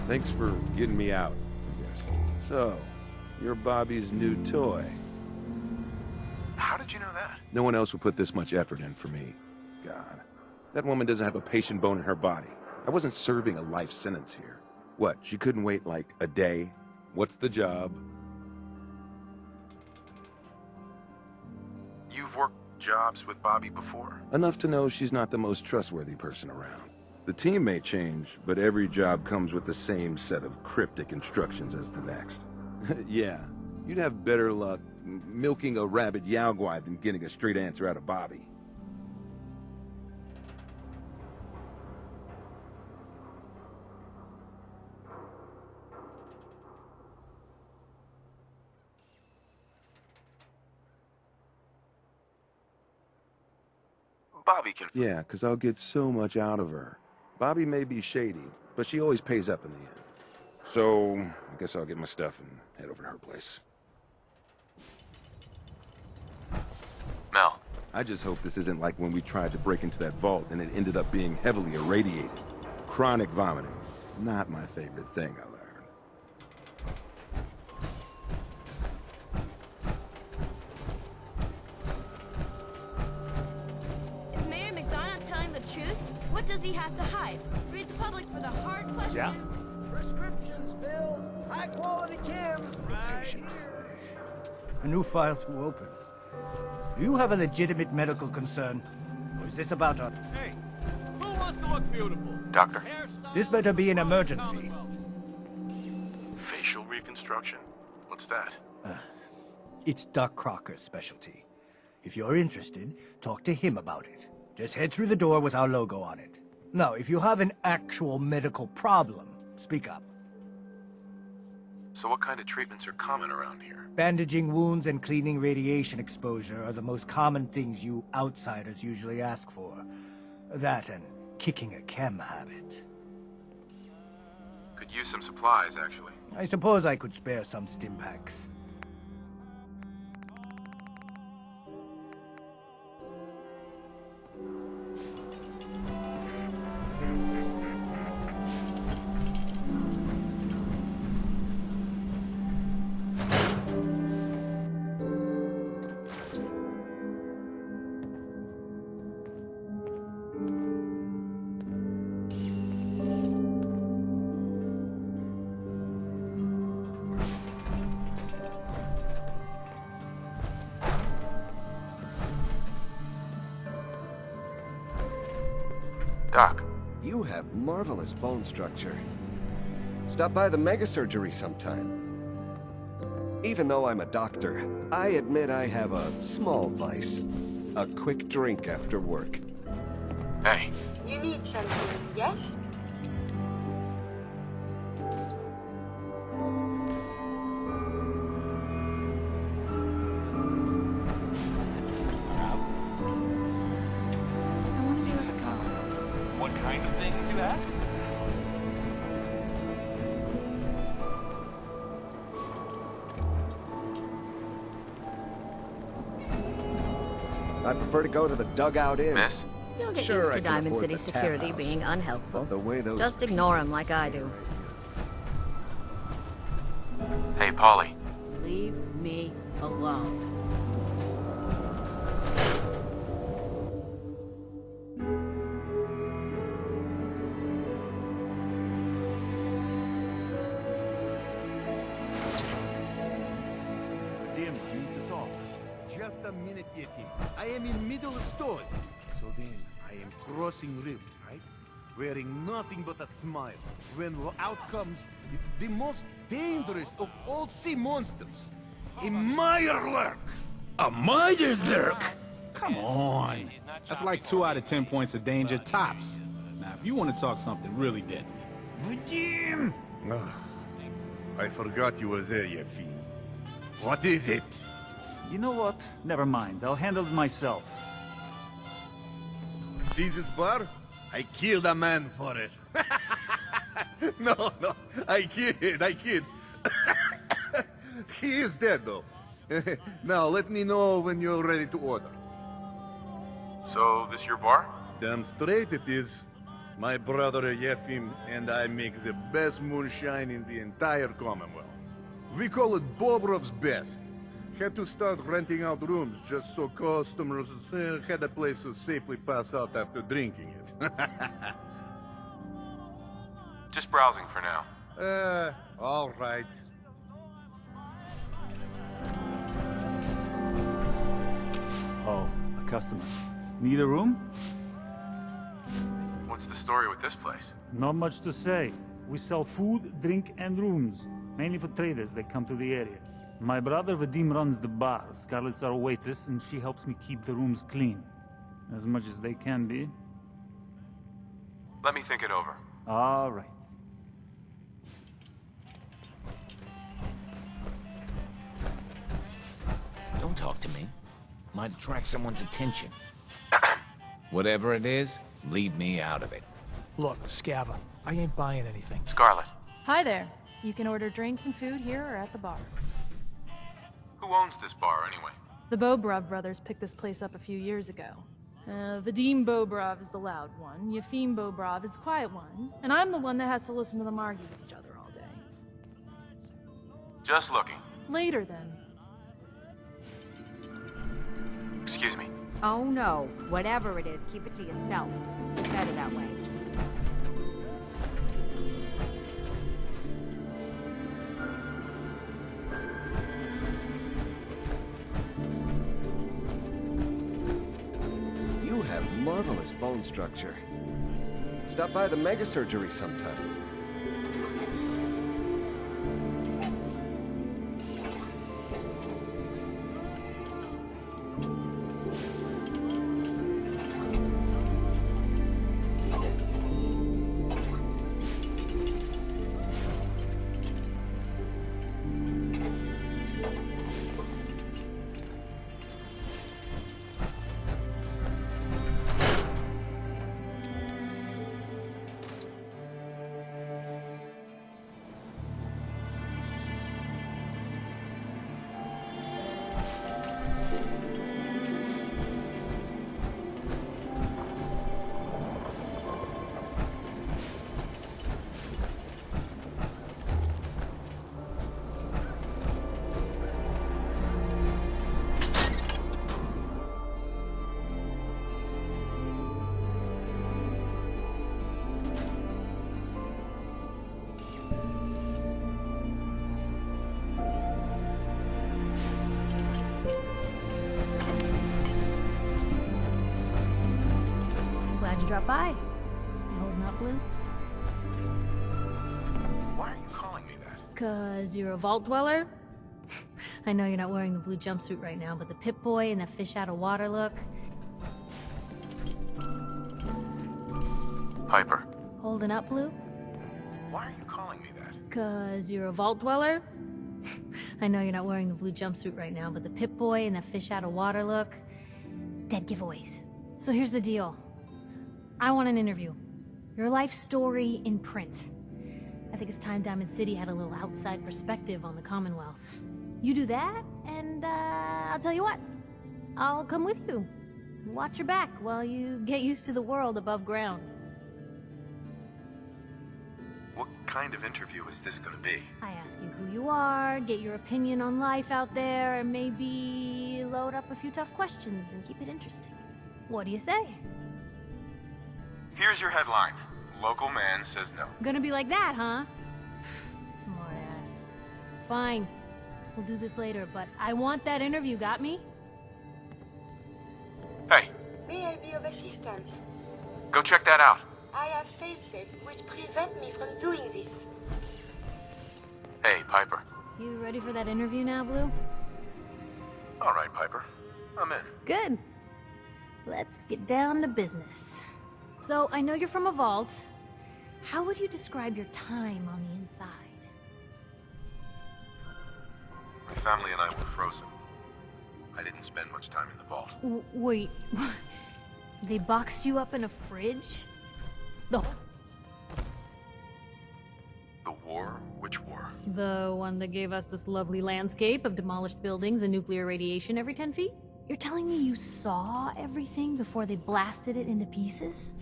Thanks for getting me out, I guess. So, you're Bobby's new toy. How did you know that? No one else would put this much effort in for me. God. That woman doesn't have a patient bone in her body. I wasn't serving a life sentence here. What, she couldn't wait like a day? What's the job? You've worked jobs with Bobby before? Enough to know she's not the most trustworthy person around. The team may change, but every job comes with the same set of cryptic instructions as the next. Yeah, you'd have better luck milking a rabid Yaogwai than getting a straight answer out of Bobby. Bobby can... Yeah, because I'll get so much out of her. Bobby may be shady, but she always pays up in the end. So, I guess I'll get my stuff and head over to her place. Mel. I just hope this isn't like when we tried to break into that vault and it ended up being heavily irradiated. Chronic vomiting. Not my favorite thing, I learned. he has to hide. Rid the public for the hard question. Yeah? Prescriptions, Bill. High quality chems. Right here. A new file to open. Do you have a legitimate medical concern? Or is this about a... Hey, who wants to look beautiful? Doctor? This better be an emergency. Facial reconstruction? What's that? It's Doc Crocker's specialty. If you're interested, talk to him about it. Just head through the door with our logo on it. Now, if you have an actual medical problem, speak up. So what kind of treatments are common around here? Bandaging wounds and cleaning radiation exposure are the most common things you outsiders usually ask for. That and kicking a chem habit. Could use some supplies, actually. I suppose I could spare some stim packs. Doc. You have marvelous bone structure. Stop by the mega surgery sometime. Even though I'm a doctor, I admit I have a small vice. A quick drink after work. Hey. You need something, yes? What kind of thing did you ask? I prefer to go to the dugout inn. Miss? You'll get Sure, used I to can Diamond afford City the tap security house. being unhelpful. The way those Just ignore them like I do. Hey, Polly. Leave me alone. Damn, I need to talk. Just a minute, Yeti. I am in middle of story. So then, I am crossing river, right? Wearing nothing but a smile. When out comes the most dangerous of all sea monsters, a Mirelurk. A Mirelurk? Come on. That's like 2 out of 10 points of danger tops. Now, if you want to talk something really deadly. Redeem! I forgot you were there, Yeti. What is it? You know what? Never mind. I'll handle it myself. See this bar? I killed a man for it. No, I kid. He is dead, though. Now, let me know when you're ready to order. So, this your bar? Damn straight it is. My brother Yefim and I make the best moonshine in the entire Commonwealth. We call it Bobrov's Best. Had to start renting out rooms just so customers had a place to safely pass out after drinking it. Just browsing for now. All right. Oh, a customer. Need a room? What's the story with this place? Not much to say. We sell food, drink, and rooms. Mainly for traders that come to the area. My brother Vadim runs the bar. Scarlett's our waitress, and she helps me keep the rooms clean. As much as they can be. Let me think it over. All right. Don't talk to me. Might attract someone's attention. Whatever it is, leave me out of it. Look, Scava, I ain't buying anything. Scarlett. Hi there. You can order drinks and food here or at the bar. Who owns this bar, anyway? The Bobrov brothers picked this place up a few years ago. Vadim Bobrov is the loud one, Yefim Bobrov is the quiet one, and I'm the one that has to listen to them argue with each other all day. Just looking. Later, then. Excuse me. Oh no. Whatever it is, keep it to yourself. Better that way. marvelous bone structure. Stop by the mega surgery sometime. Glad you dropped by. You holding up, Blue? Why are you calling me that? 'Cause you're a vault dweller? I know you're not wearing the blue jumpsuit right now, but the Pip-Boy and the fish out of water look. Piper. Holding up, Blue? Why are you calling me that? 'Cause you're a vault dweller? I know you're not wearing the blue jumpsuit right now, but the Pip-Boy and the fish out of water look. Dead giveaways. So here's the deal. I want an interview. Your life story in print. I think it's time Diamond City had a little outside perspective on the Commonwealth. You do that, and I'll tell you what. I'll come with you. Watch your back while you get used to the world above ground. What kind of interview is this gonna be? I ask you who you are, get your opinion on life out there, and maybe load up a few tough questions and keep it interesting. What do you say? Here's your headline. Local man says no. Gonna be like that, huh? Smart ass. Fine. We'll do this later, but I want that interview, got me? Hey, May I be of assistance? go check that out. I have fail-safes which prevent me from doing this. Hey, Piper. You ready for that interview now, Blue? All right, Piper. I'm in. Good. Let's get down to business. So, I know you're from a vault. How would you describe your time on the inside? My family and I were frozen. I didn't spend much time in the vault. Wait, they boxed you up in a fridge? The war? Which war? The one that gave us this lovely landscape of demolished buildings and nuclear radiation every 10 feet? You're telling me you saw everything before they blasted it into pieces?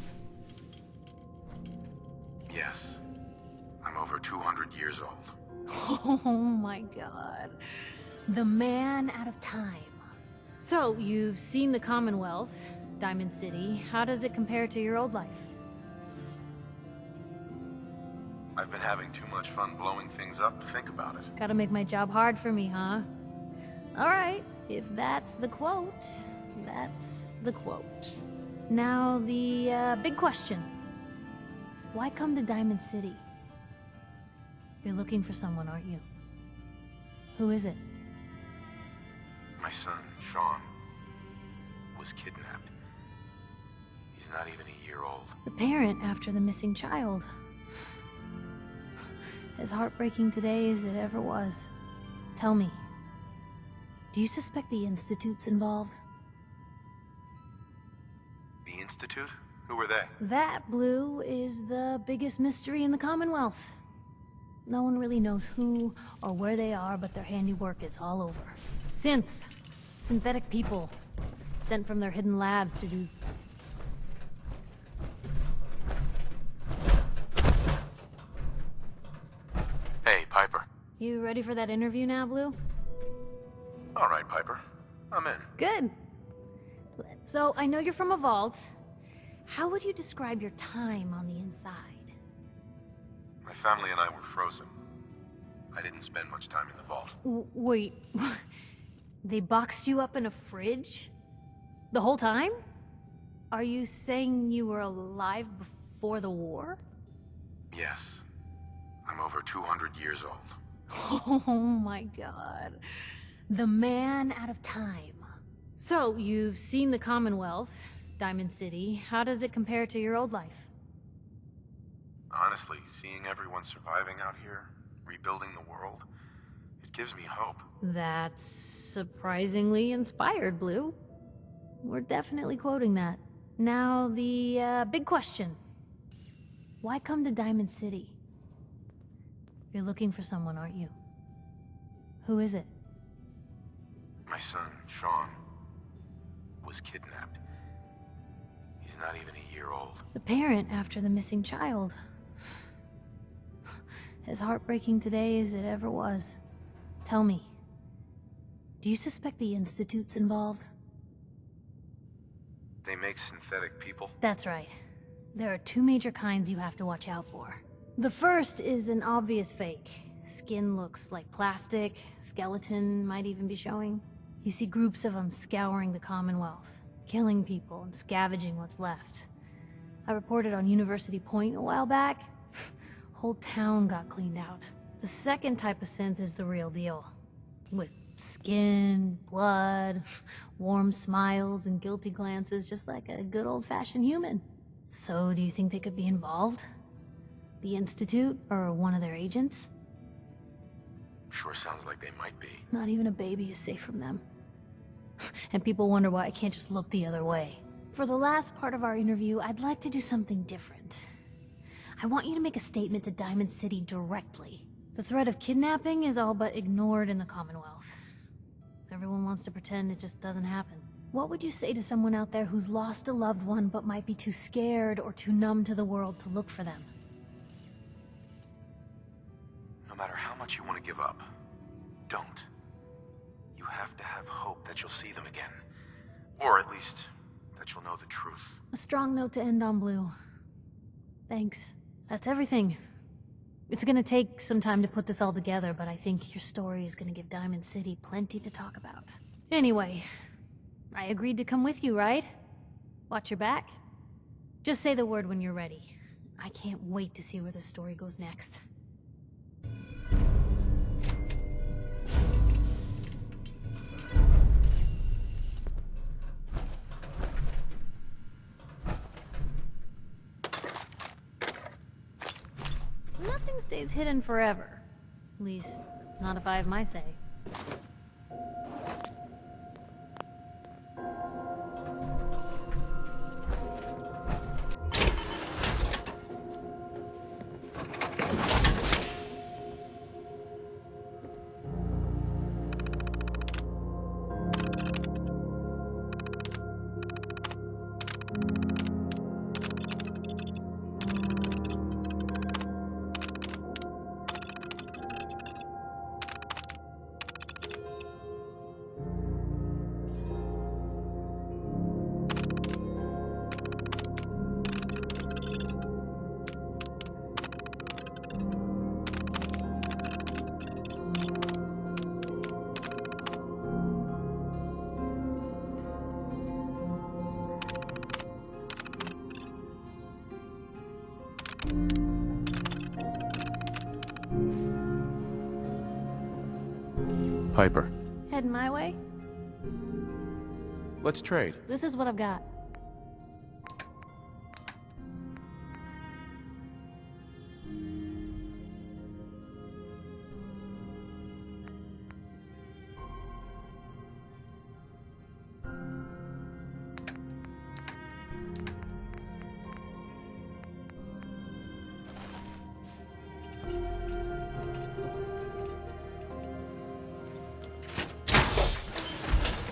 Yes. I'm over 200 years old. Oh my god. The man out of time. So, you've seen the Commonwealth, Diamond City. How does it compare to your old life? I've been having too much fun blowing things up to think about it. Gotta make my job hard for me, huh? Alright, if that's the quote, that's the quote. Now, the big question. Why come to Diamond City? You're looking for someone, aren't you? Who is it? My son, Sean, was kidnapped. He's not even a year old. The parent after the missing child. As heartbreaking today as it ever was. Tell me, do you suspect the Institute's involved? The Institute? Who were they? That, Blue, is the biggest mystery in the Commonwealth. No one really knows who or where they are, but their handiwork is all over. Synths. Synthetic people. Sent from their hidden labs to do... Hey, Piper. You ready for that interview now, Blue? All right, Piper. I'm in. Good. So, I know you're from a vault. How would you describe your time on the inside? My family and I were frozen. I didn't spend much time in the vault. Wait, they boxed you up in a fridge? The whole time? Are you saying you were alive before the war? Yes. I'm over 200 years old. Oh my god. The man out of time. So, you've seen the Commonwealth, Diamond City. How does it compare to your old life? Honestly, seeing everyone surviving out here, rebuilding the world, it gives me hope. That's surprisingly inspired, Blue. We're definitely quoting that. Now, the big question. Why come to Diamond City? You're looking for someone, aren't you? Who is it? My son, Sean, was kidnapped. He's not even a year old. The parent after the missing child. As heartbreaking today as it ever was. Tell me, do you suspect the Institute's involved? They make synthetic people? That's right. There are two major kinds you have to watch out for. The first is an obvious fake. Skin looks like plastic, skeleton might even be showing. You see groups of them scouring the Commonwealth, killing people and scavenging what's left. I reported on University Point a while back. Whole town got cleaned out. The second type of synth is the real deal. With skin, blood, warm smiles, and guilty glances, just like a good old-fashioned human. So, do you think they could be involved? The Institute, or one of their agents? Sure sounds like they might be. Not even a baby is safe from them. And people wonder why I can't just look the other way. For the last part of our interview, I'd like to do something different. I want you to make a statement to Diamond City directly. The threat of kidnapping is all but ignored in the Commonwealth. Everyone wants to pretend it just doesn't happen. What would you say to someone out there who's lost a loved one but might be too scared or too numb to the world to look for them? No matter how much you want to give up, don't. You have to have hope that you'll see them again. Or at least, that you'll know the truth. A strong note to end on, Blue. Thanks. That's everything. It's gonna take some time to put this all together, but I think your story is gonna give Diamond City plenty to talk about. Anyway, I agreed to come with you, right? Watch your back? Just say the word when you're ready. I can't wait to see where the story goes next. Nothing stays hidden forever. At least, not if I have my say. Piper, Heading my way? let's trade. This is what I've got.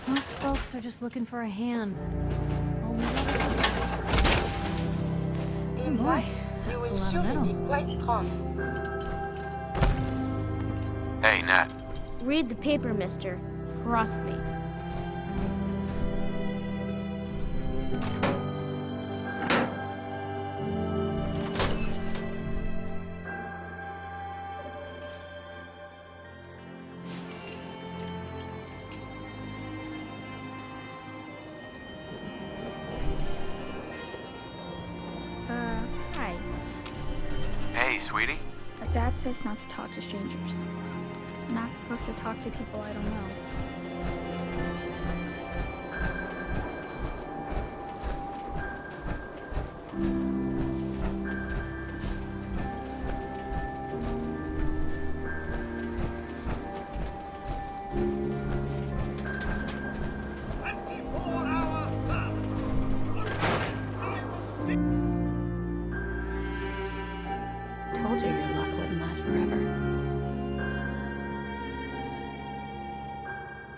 Most folks are just looking for a hand. In fact, you will surely be quite strong. Hey, Nat. Read the paper, mister. Trust me. Sweetie? Dad says not to talk to strangers. I'm not supposed to talk to people I don't know. Told you your luck wouldn't last forever.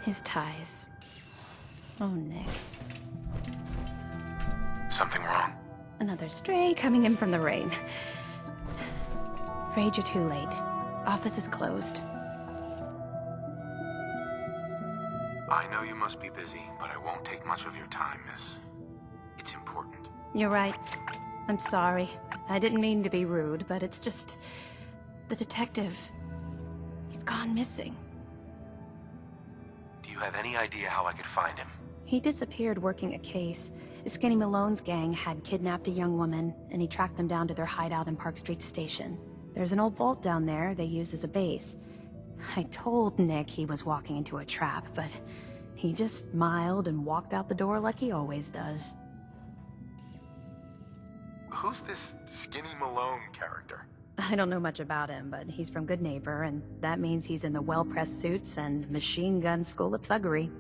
His ties. Oh, Nick. Something wrong? Another stray coming in from the rain. Afraid you're too late. Office is closed. I know you must be busy, but I won't take much of your time, miss. It's important. You're right. I'm sorry. I didn't mean to be rude, but it's just... the detective... he's gone missing. Do you have any idea how I could find him? He disappeared working a case. Skinny Malone's gang had kidnapped a young woman, and he tracked them down to their hideout in Park Street Station. There's an old vault down there they use as a base. I told Nick he was walking into a trap, but he just smiled and walked out the door like he always does. Who's this Skinny Malone character? I don't know much about him, but he's from Good Neighbor, and that means he's in the well-pressed suits and machine gun school of thuggery.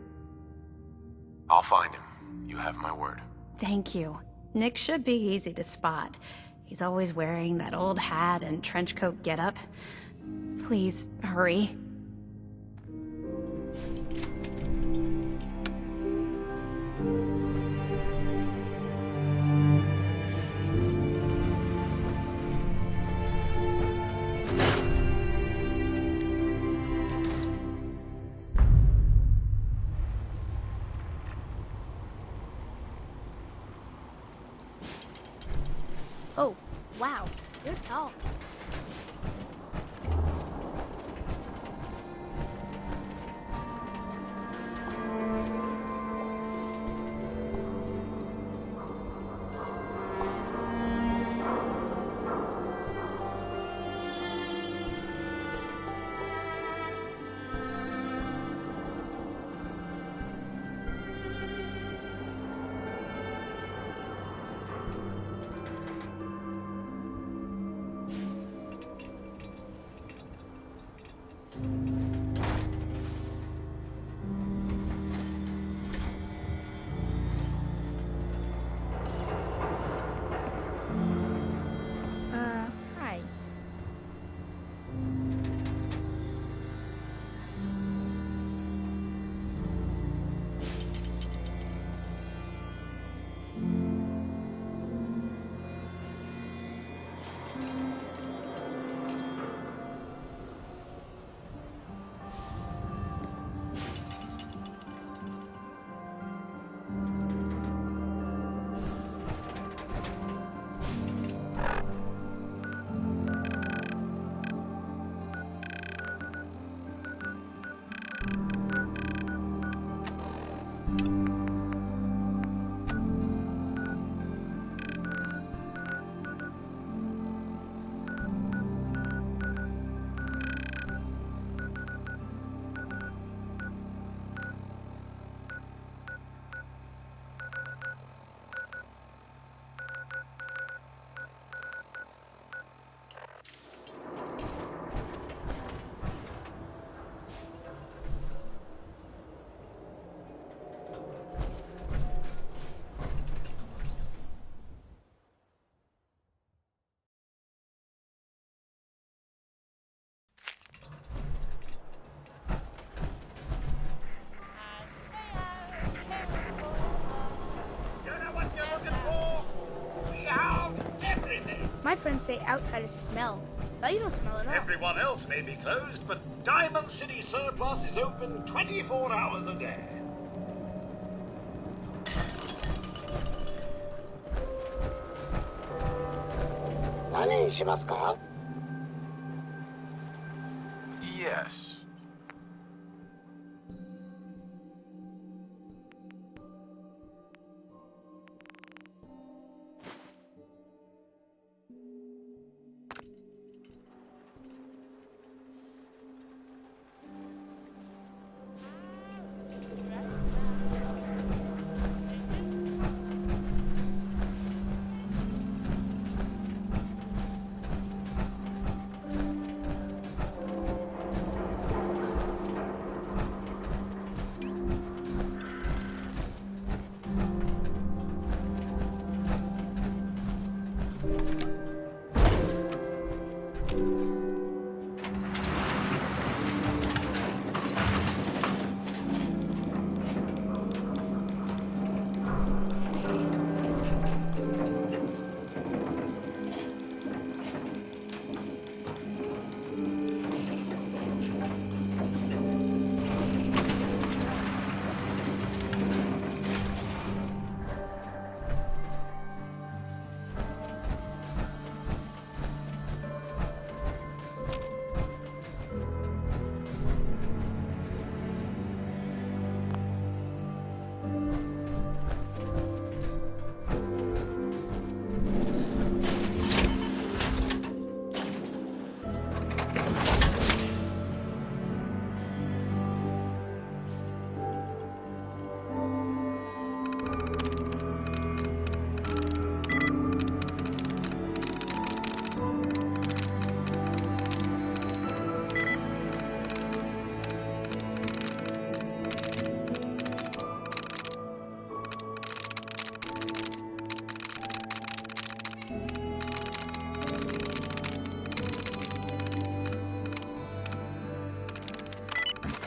I'll find him. You have my word. Thank you. Nick should be easy to spot. He's always wearing that old hat and trench coat getup. Please, hurry. Oh, wow. You're tall. Hi. My friends say outsiders smell, but you don't smell at all. Everyone else may be closed, but Diamond City Surplus is open 24 hours a day. Yes.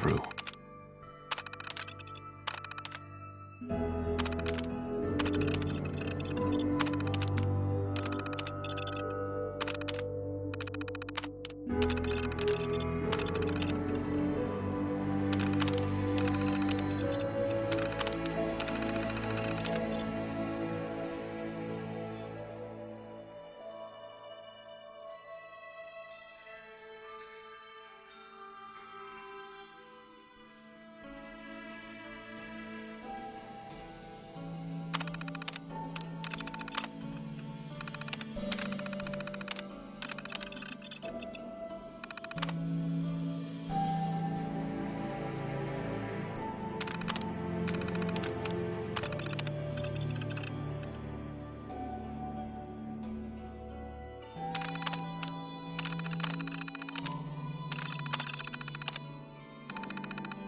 Through.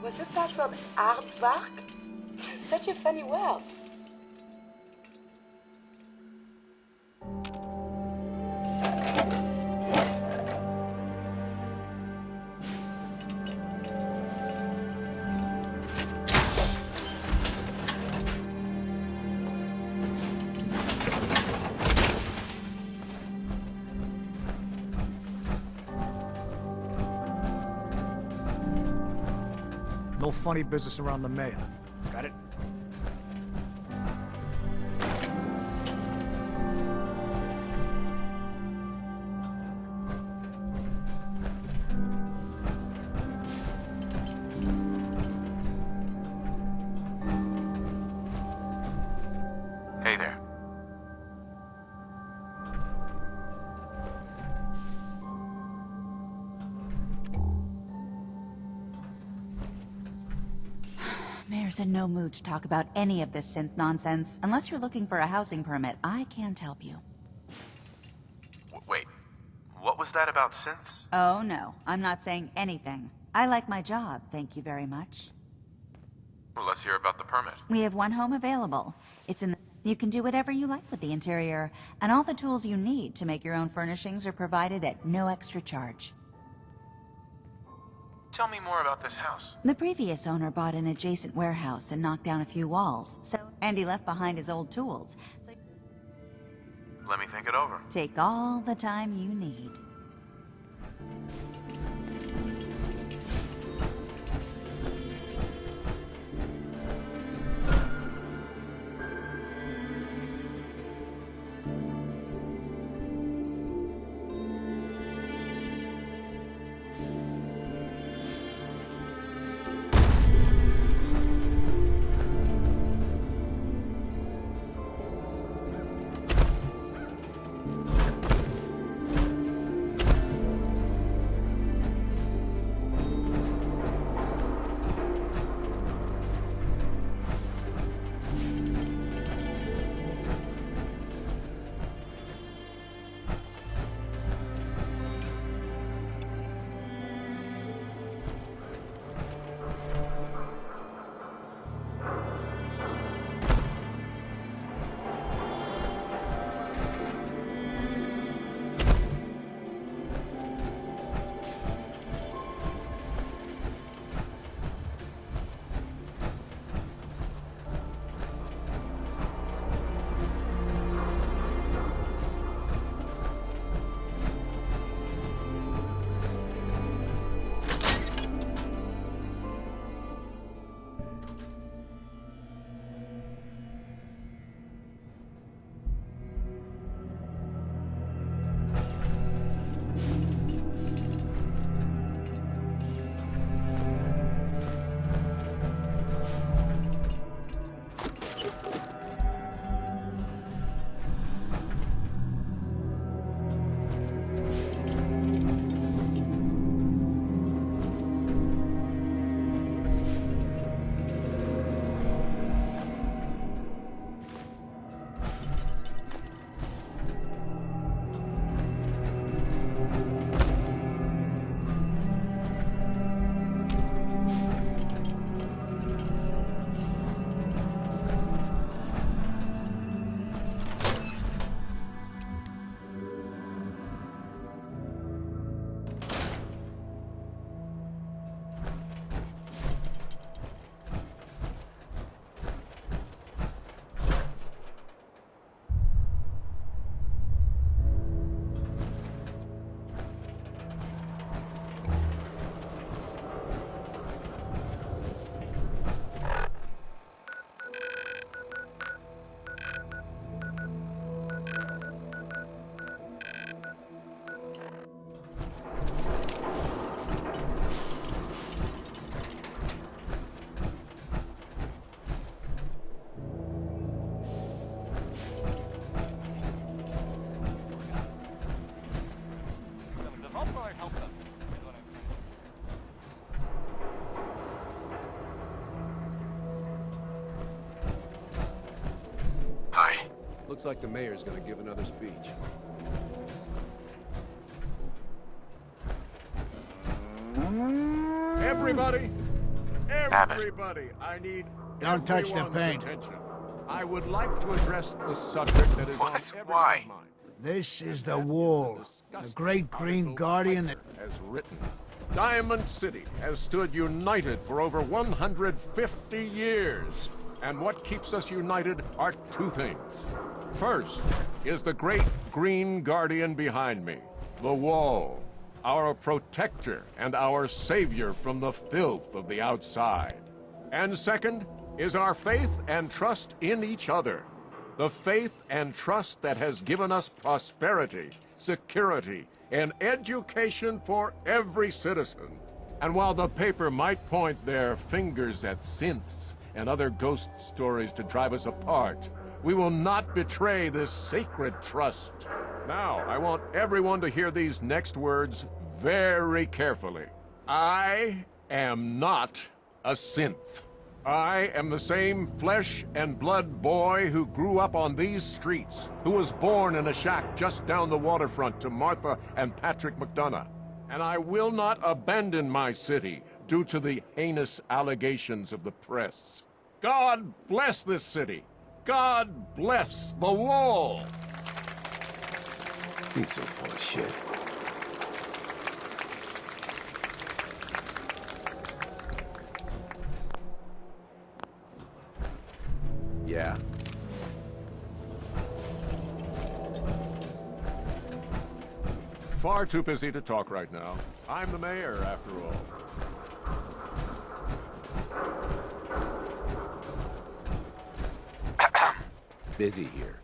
Was the password aardvark? Such a funny word. No funny business around the mayor. Got it? Hey there. Mayor's in no mood to talk about any of this synth nonsense. Unless you're looking for a housing permit, I can't help you. Wait, what was that about synths? Oh, no. I'm not saying anything. I like my job, thank you very much. Well, let's hear about the permit. We have one home available. It's in the... You can do whatever you like with the interior, and all the tools you need to make your own furnishings are provided at no extra charge. Tell me more about this house. The previous owner bought an adjacent warehouse and knocked down a few walls, and he left behind his old tools. So Let me think it over. take all the time you need. Looks like the mayor's gonna give another speech. Everybody! Abbott. Everybody! I need Don't touch the everyone's paint. attention. I would like to address the subject that is on everyone's Why? mind. This is the wall. The great green guardian that... As written, Diamond City has stood united for over 150 years. And what keeps us united are two things. First is the great green guardian behind me, the wall, our protector and our savior from the filth of the outside. And second is our faith and trust in each other. The faith and trust that has given us prosperity, security, and education for every citizen. And while the paper might point their fingers at synths and other ghost stories to drive us apart, we will not betray this sacred trust. Now, I want everyone to hear these next words very carefully. I am not a synth. I am the same flesh and blood boy who grew up on these streets, who was born in a shack just down the waterfront to Martha and Patrick McDonough. And I will not abandon my city due to the heinous allegations of the press. God bless this city. God bless the wall. He's so full of shit. Yeah. Far too busy to talk right now. I'm the mayor, after all. Busy here.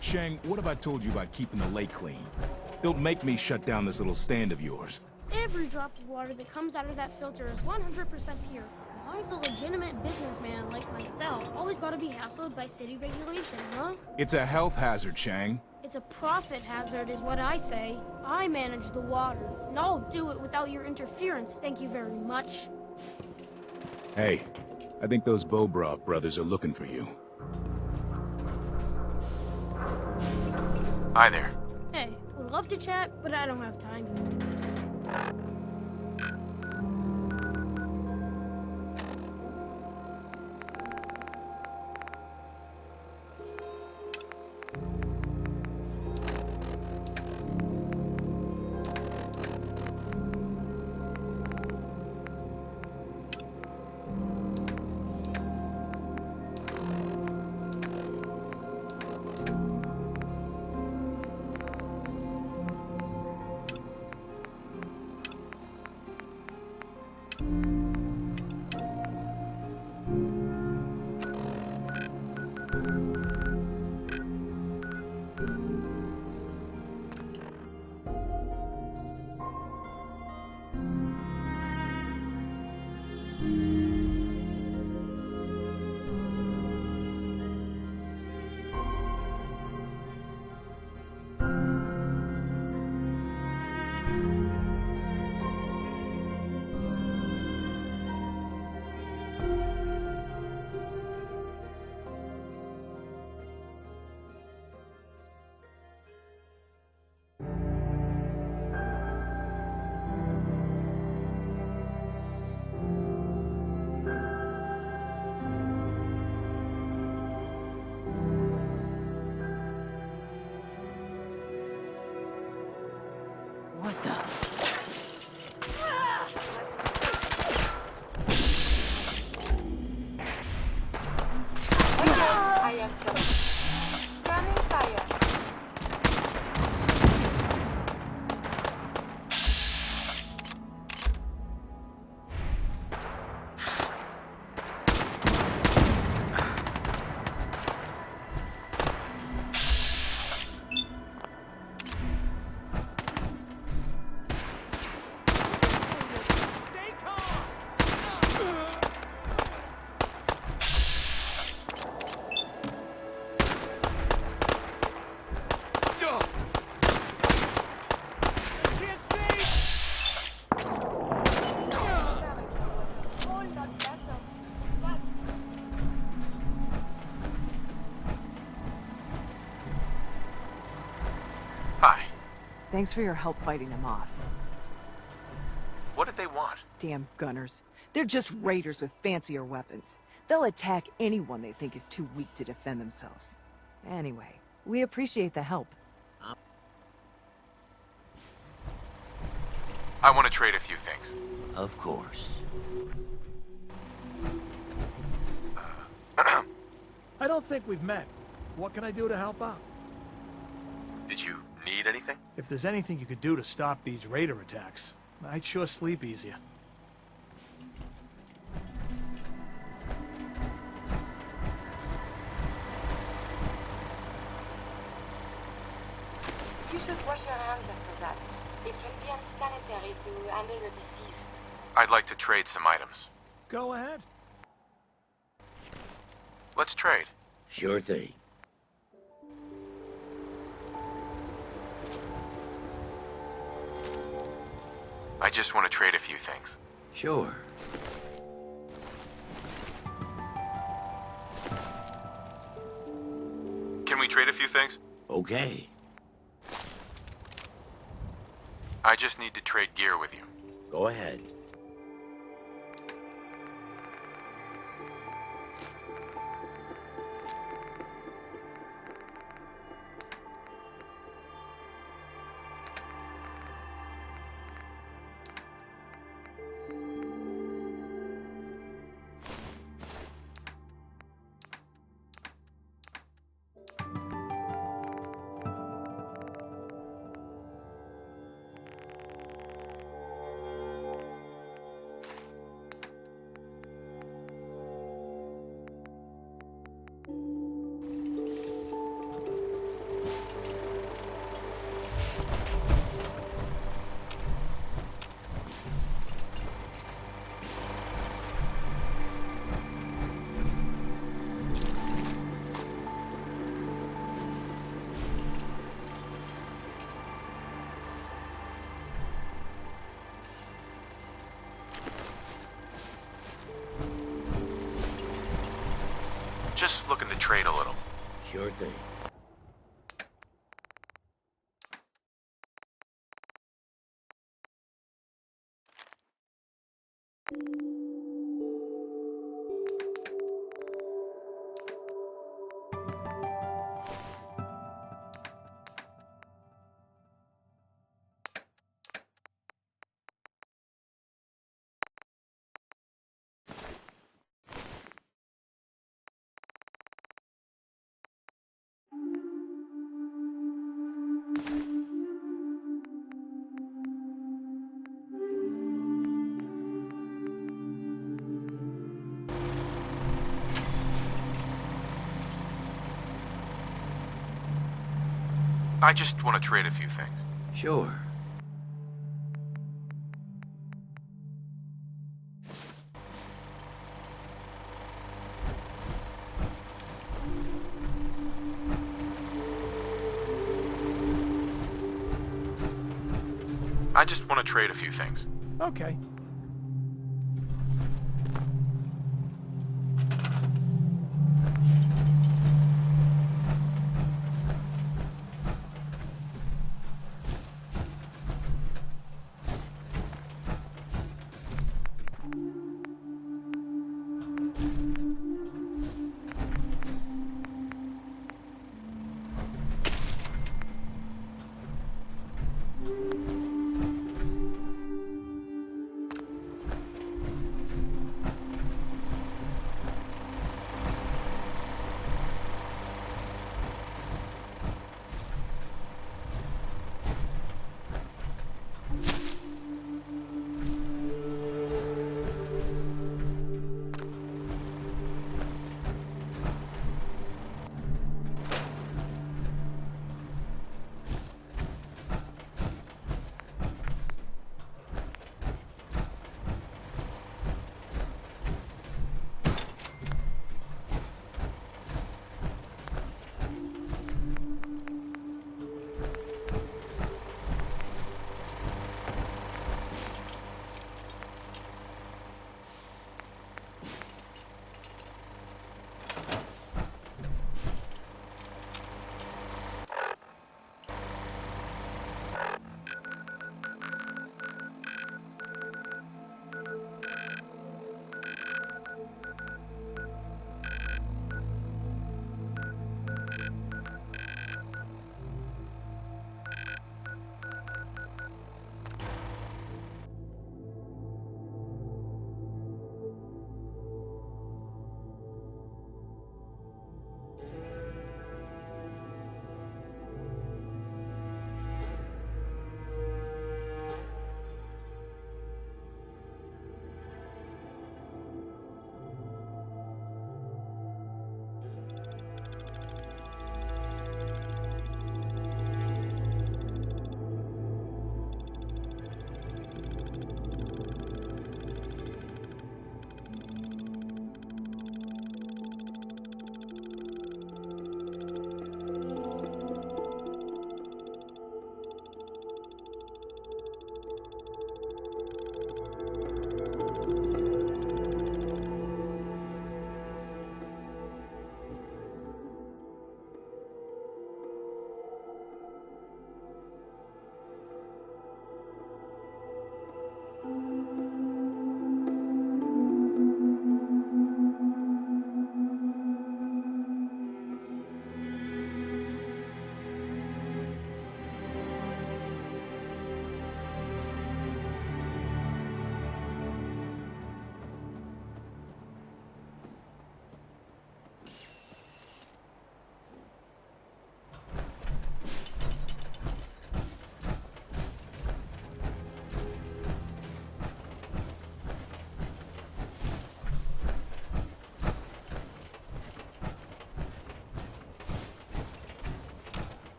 Shang, what have I told you about keeping the lake clean? Don't make me shut down this little stand of yours. Every drop of water that comes out of that filter is 100% pure. Why is a legitimate businessman like myself always gotta be hassled by city regulation, huh? It's a health hazard, Shang. It's a profit hazard is what I say. I manage the water, and I'll do it without your interference, thank you very much. Hey, I think those Bobrov brothers are looking for you. Hi there. Hey, would love to chat, but I don't have time. What the? I have some. Running fire. Hi. Thanks for your help fighting them off. What did they want? Damn gunners. They're just raiders with fancier weapons. They'll attack anyone they think is too weak to defend themselves. Anyway, we appreciate the help. I want to trade a few things. Of course. I don't think we've met. What can I do to help out? Did you need anything? If there's anything you could do to stop these raider attacks, I'd sure sleep easier. You should wash your hands after that. It can be unsanitary to handle the deceased. I'd like to trade some items. Go ahead. Let's trade. Sure thing. I just want to trade a few things. Sure. Can we trade a few things? Okay. I just need to trade gear with you. Go ahead. Just looking to trade a little. Sure thing. I just want to trade a few things. Sure. I just want to trade a few things. Okay.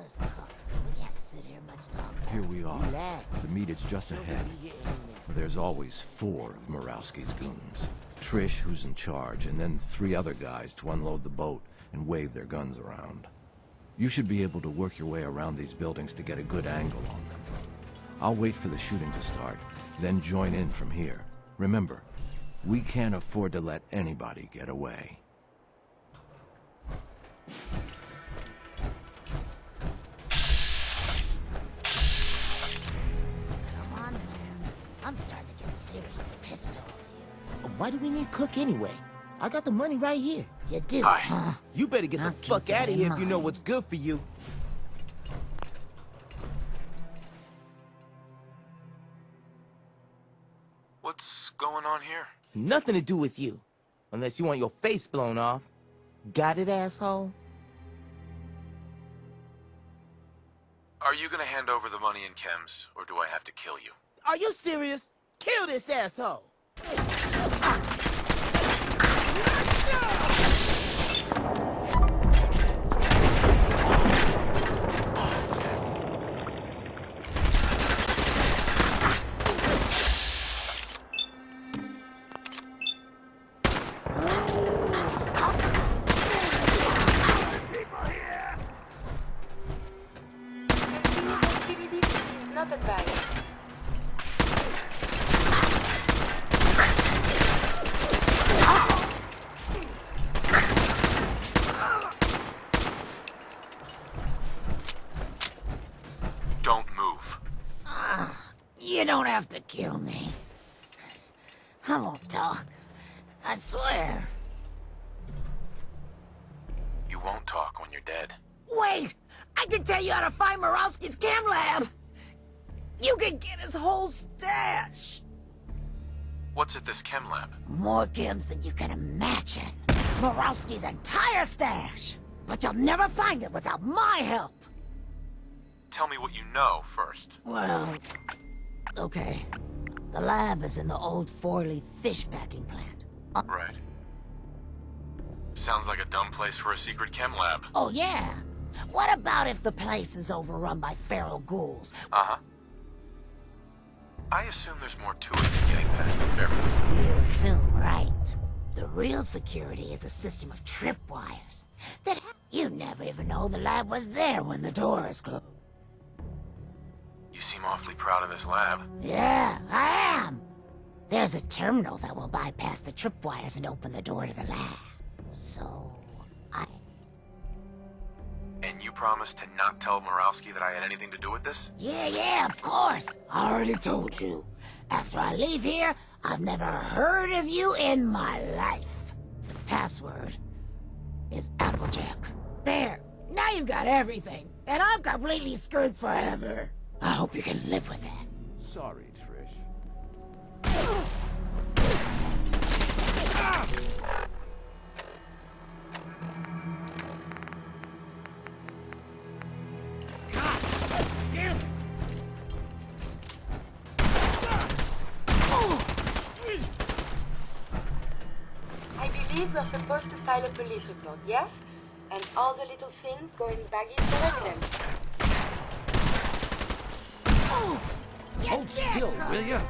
is cooked. We can't sit here much longer. Here we are. Relax. The meet is just ahead. There's always 4 of Murawski's goons. Trish, who's in charge, and then 3 other guys to unload the boat and wave their guns around. You should be able to work your way around these buildings to get a good angle on them. I'll wait for the shooting to start, then join in from here. Remember, we can't afford to let anybody get away. Come on, man. I'm starting to get seriously pissed off here. Why do we need Cook anyway? I got the money right here. You do, huh? You better get the fuck out of here if you know what's good for you. What's going on here? Nothing to do with you. Unless you want your face blown off. Got it, asshole? Are you gonna hand over the money and chems, or do I have to kill you? Are you serious? Kill this asshole! Not advised. Don't move. You don't have to kill me. I won't talk. I swear. You won't talk when you're dead. Wait! I can tell you how to find Murawski's chem lab! You can get his whole stash! What's at this chem lab? More chems than you can imagine. Murawski's entire stash! But you'll never find it without my help! Tell me what you know first. Well, okay. The lab is in the old Forley fish packing plant. Right. Sounds like a dumb place for a secret chem lab. Oh, yeah? What about if the place is overrun by feral ghouls? Uh-huh. I assume there's more to it than getting past the ferals. You assume right. The real security is a system of tripwires. You never even know the lab was there when the door is closed. You seem awfully proud of this lab. Yeah, I am. There's a terminal that will bypass the tripwires and open the door to the lab. So, And you promised to not tell Murawski that I had anything to do with this? Yeah, of course. I already told you. After I leave here, I've never heard of you in my life. The password is Applejack. There. Now you've got everything. And I'm completely screwed forever. I hope you can live with that. Sorry, Trish. Damn it! I believe we're supposed to file a police report, yes? And all the little things going back into evidence. Hold still, will ya?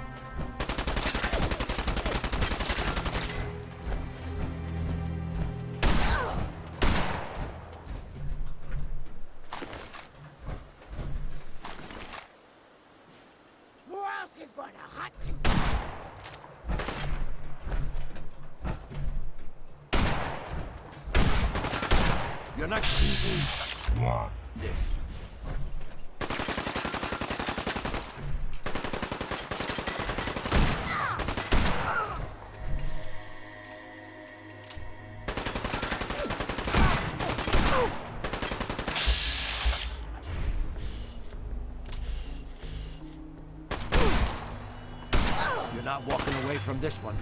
Who else is going to hunt you? You're not this. You're not walking away from this one.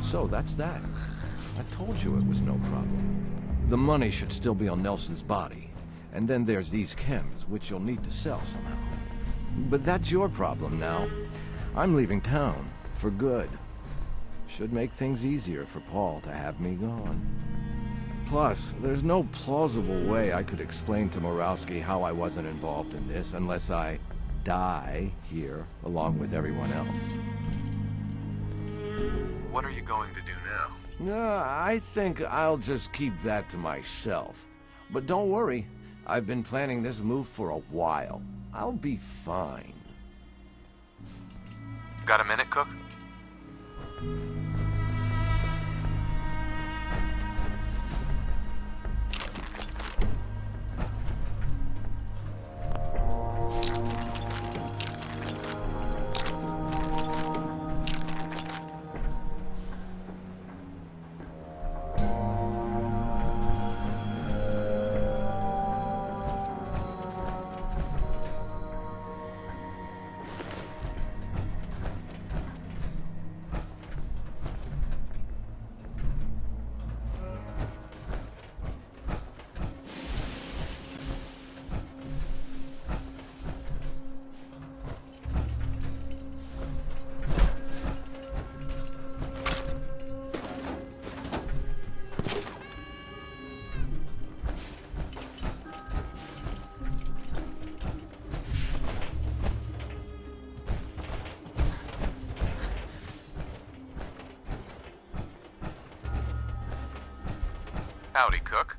So that's that. I told you it was no problem. The money should still be on Nelson's body. And then there's these chems, which you'll need to sell somehow. But that's your problem now. I'm leaving town, for good. Should make things easier for Paul to have me gone. Plus, there's no plausible way I could explain to Morowski how I wasn't involved in this unless I die here along with everyone else. What are you going to do now? I think I'll just keep that to myself. But don't worry, I've been planning this move for a while. I'll be fine. Got a minute, Cook? Howdy, Cook.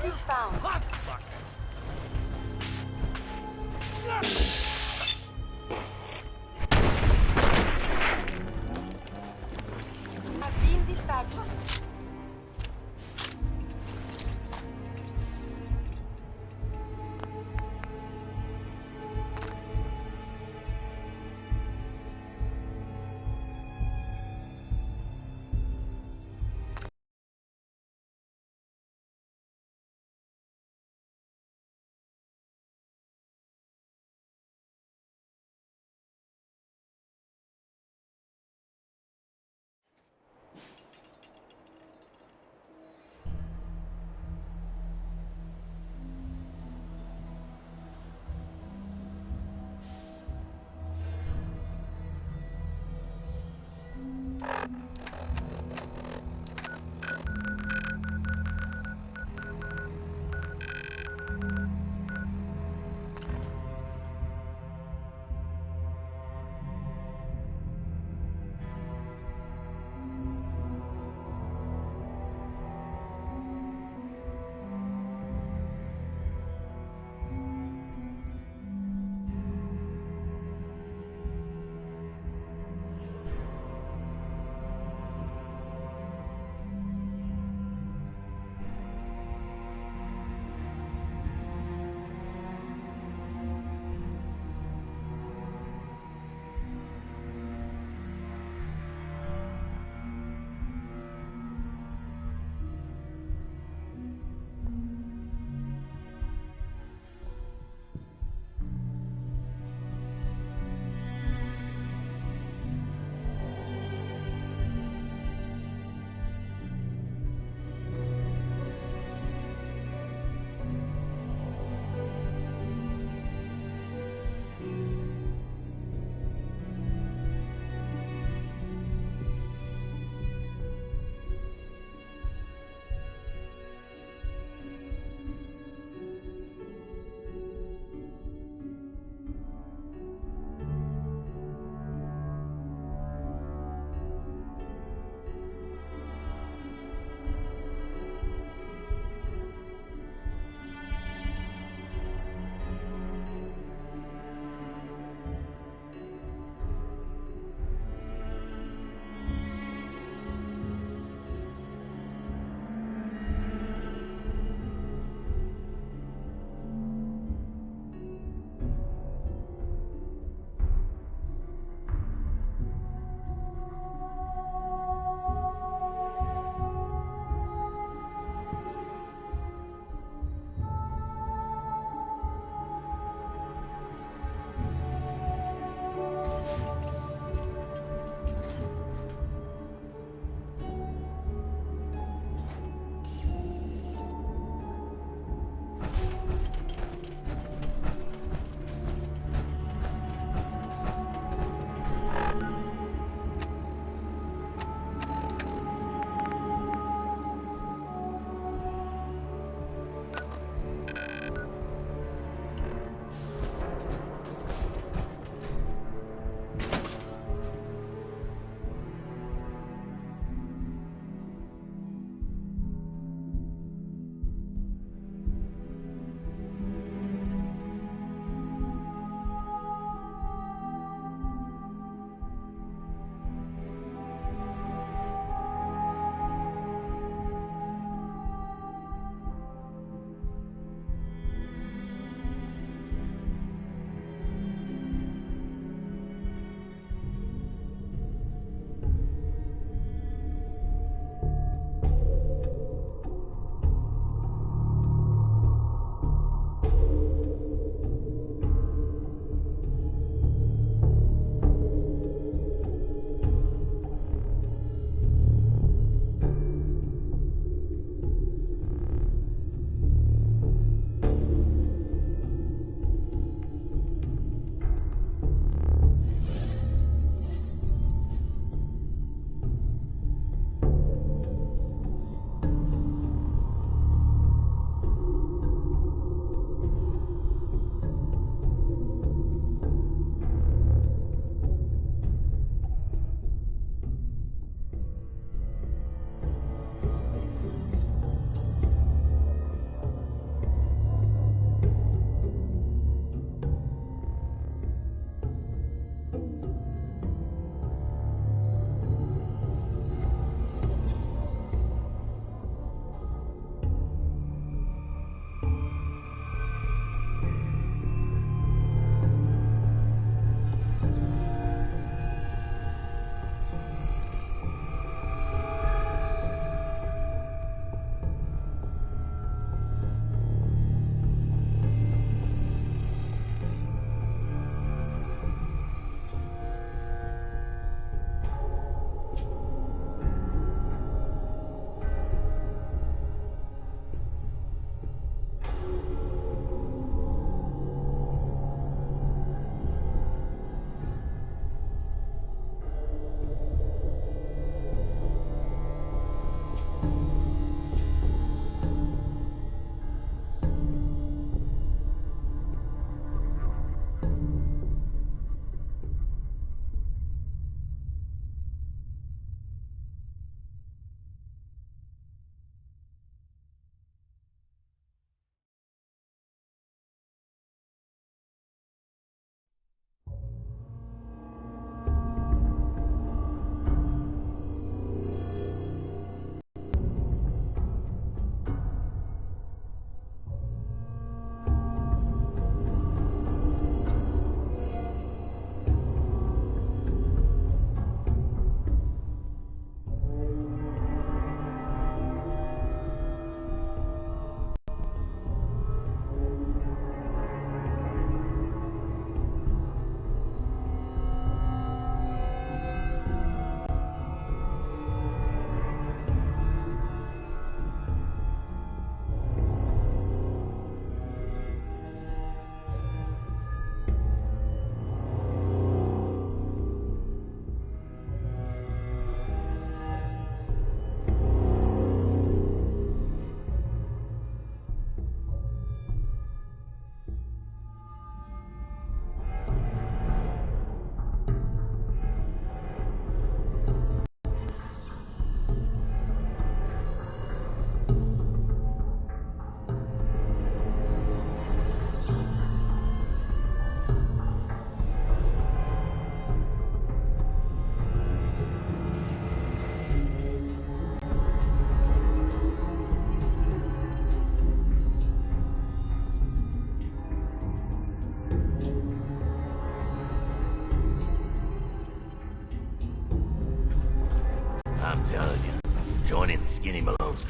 is found. Have been dispatched.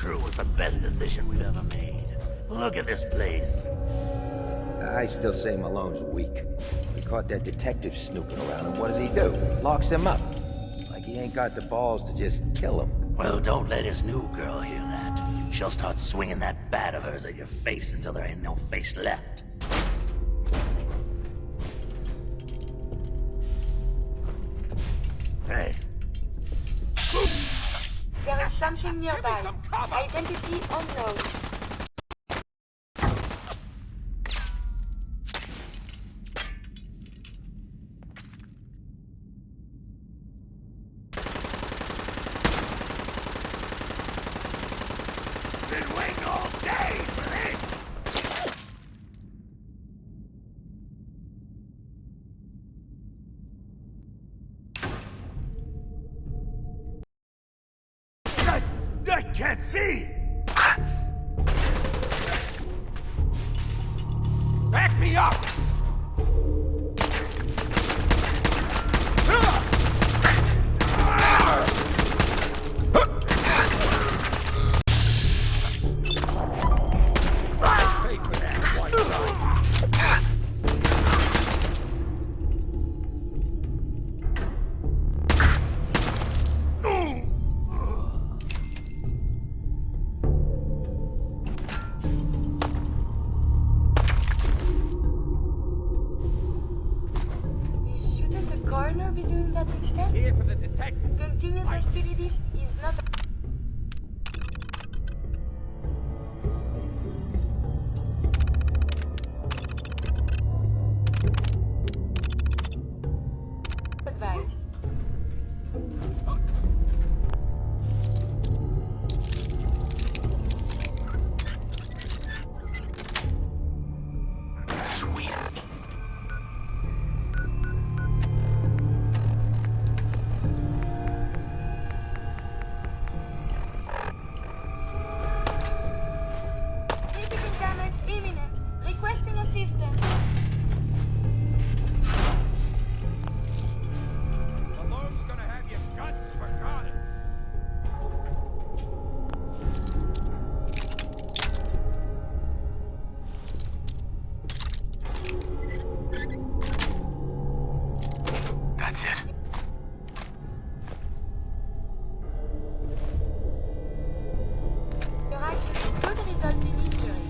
crew was the best decision we've ever made. Look at this place. I still say Malone's weak. We caught that detective snooping around, and what does he do? Locks him up. Like he ain't got the balls to just kill him. Well, don't let his new girl hear that. She'll start swinging that bat of hers at your face until there ain't no face left. Hey. There is something nearby. Identity unknown. Been waiting all day for this! I can't see! Back me up! Shouldn't the coroner be doing that instead? Here for the detective. Continued hostilities is not advised. Sweet. Critical damage imminent. Requesting assistance. Malone's gonna have your guts for goddess. That's it. Your actions could result in injury.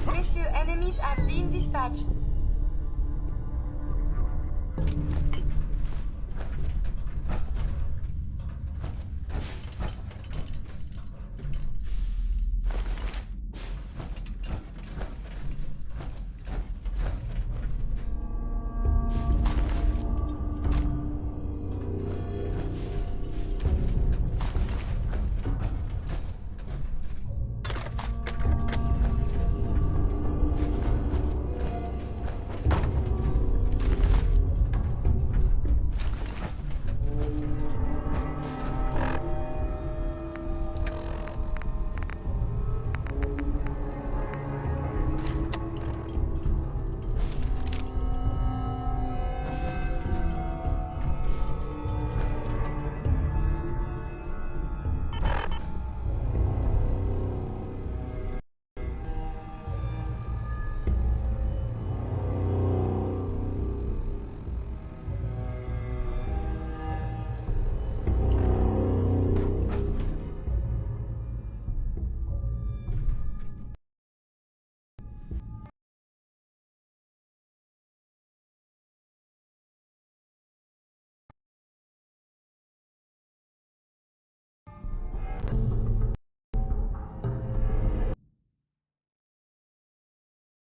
Monsieur, enemies have been dispatched.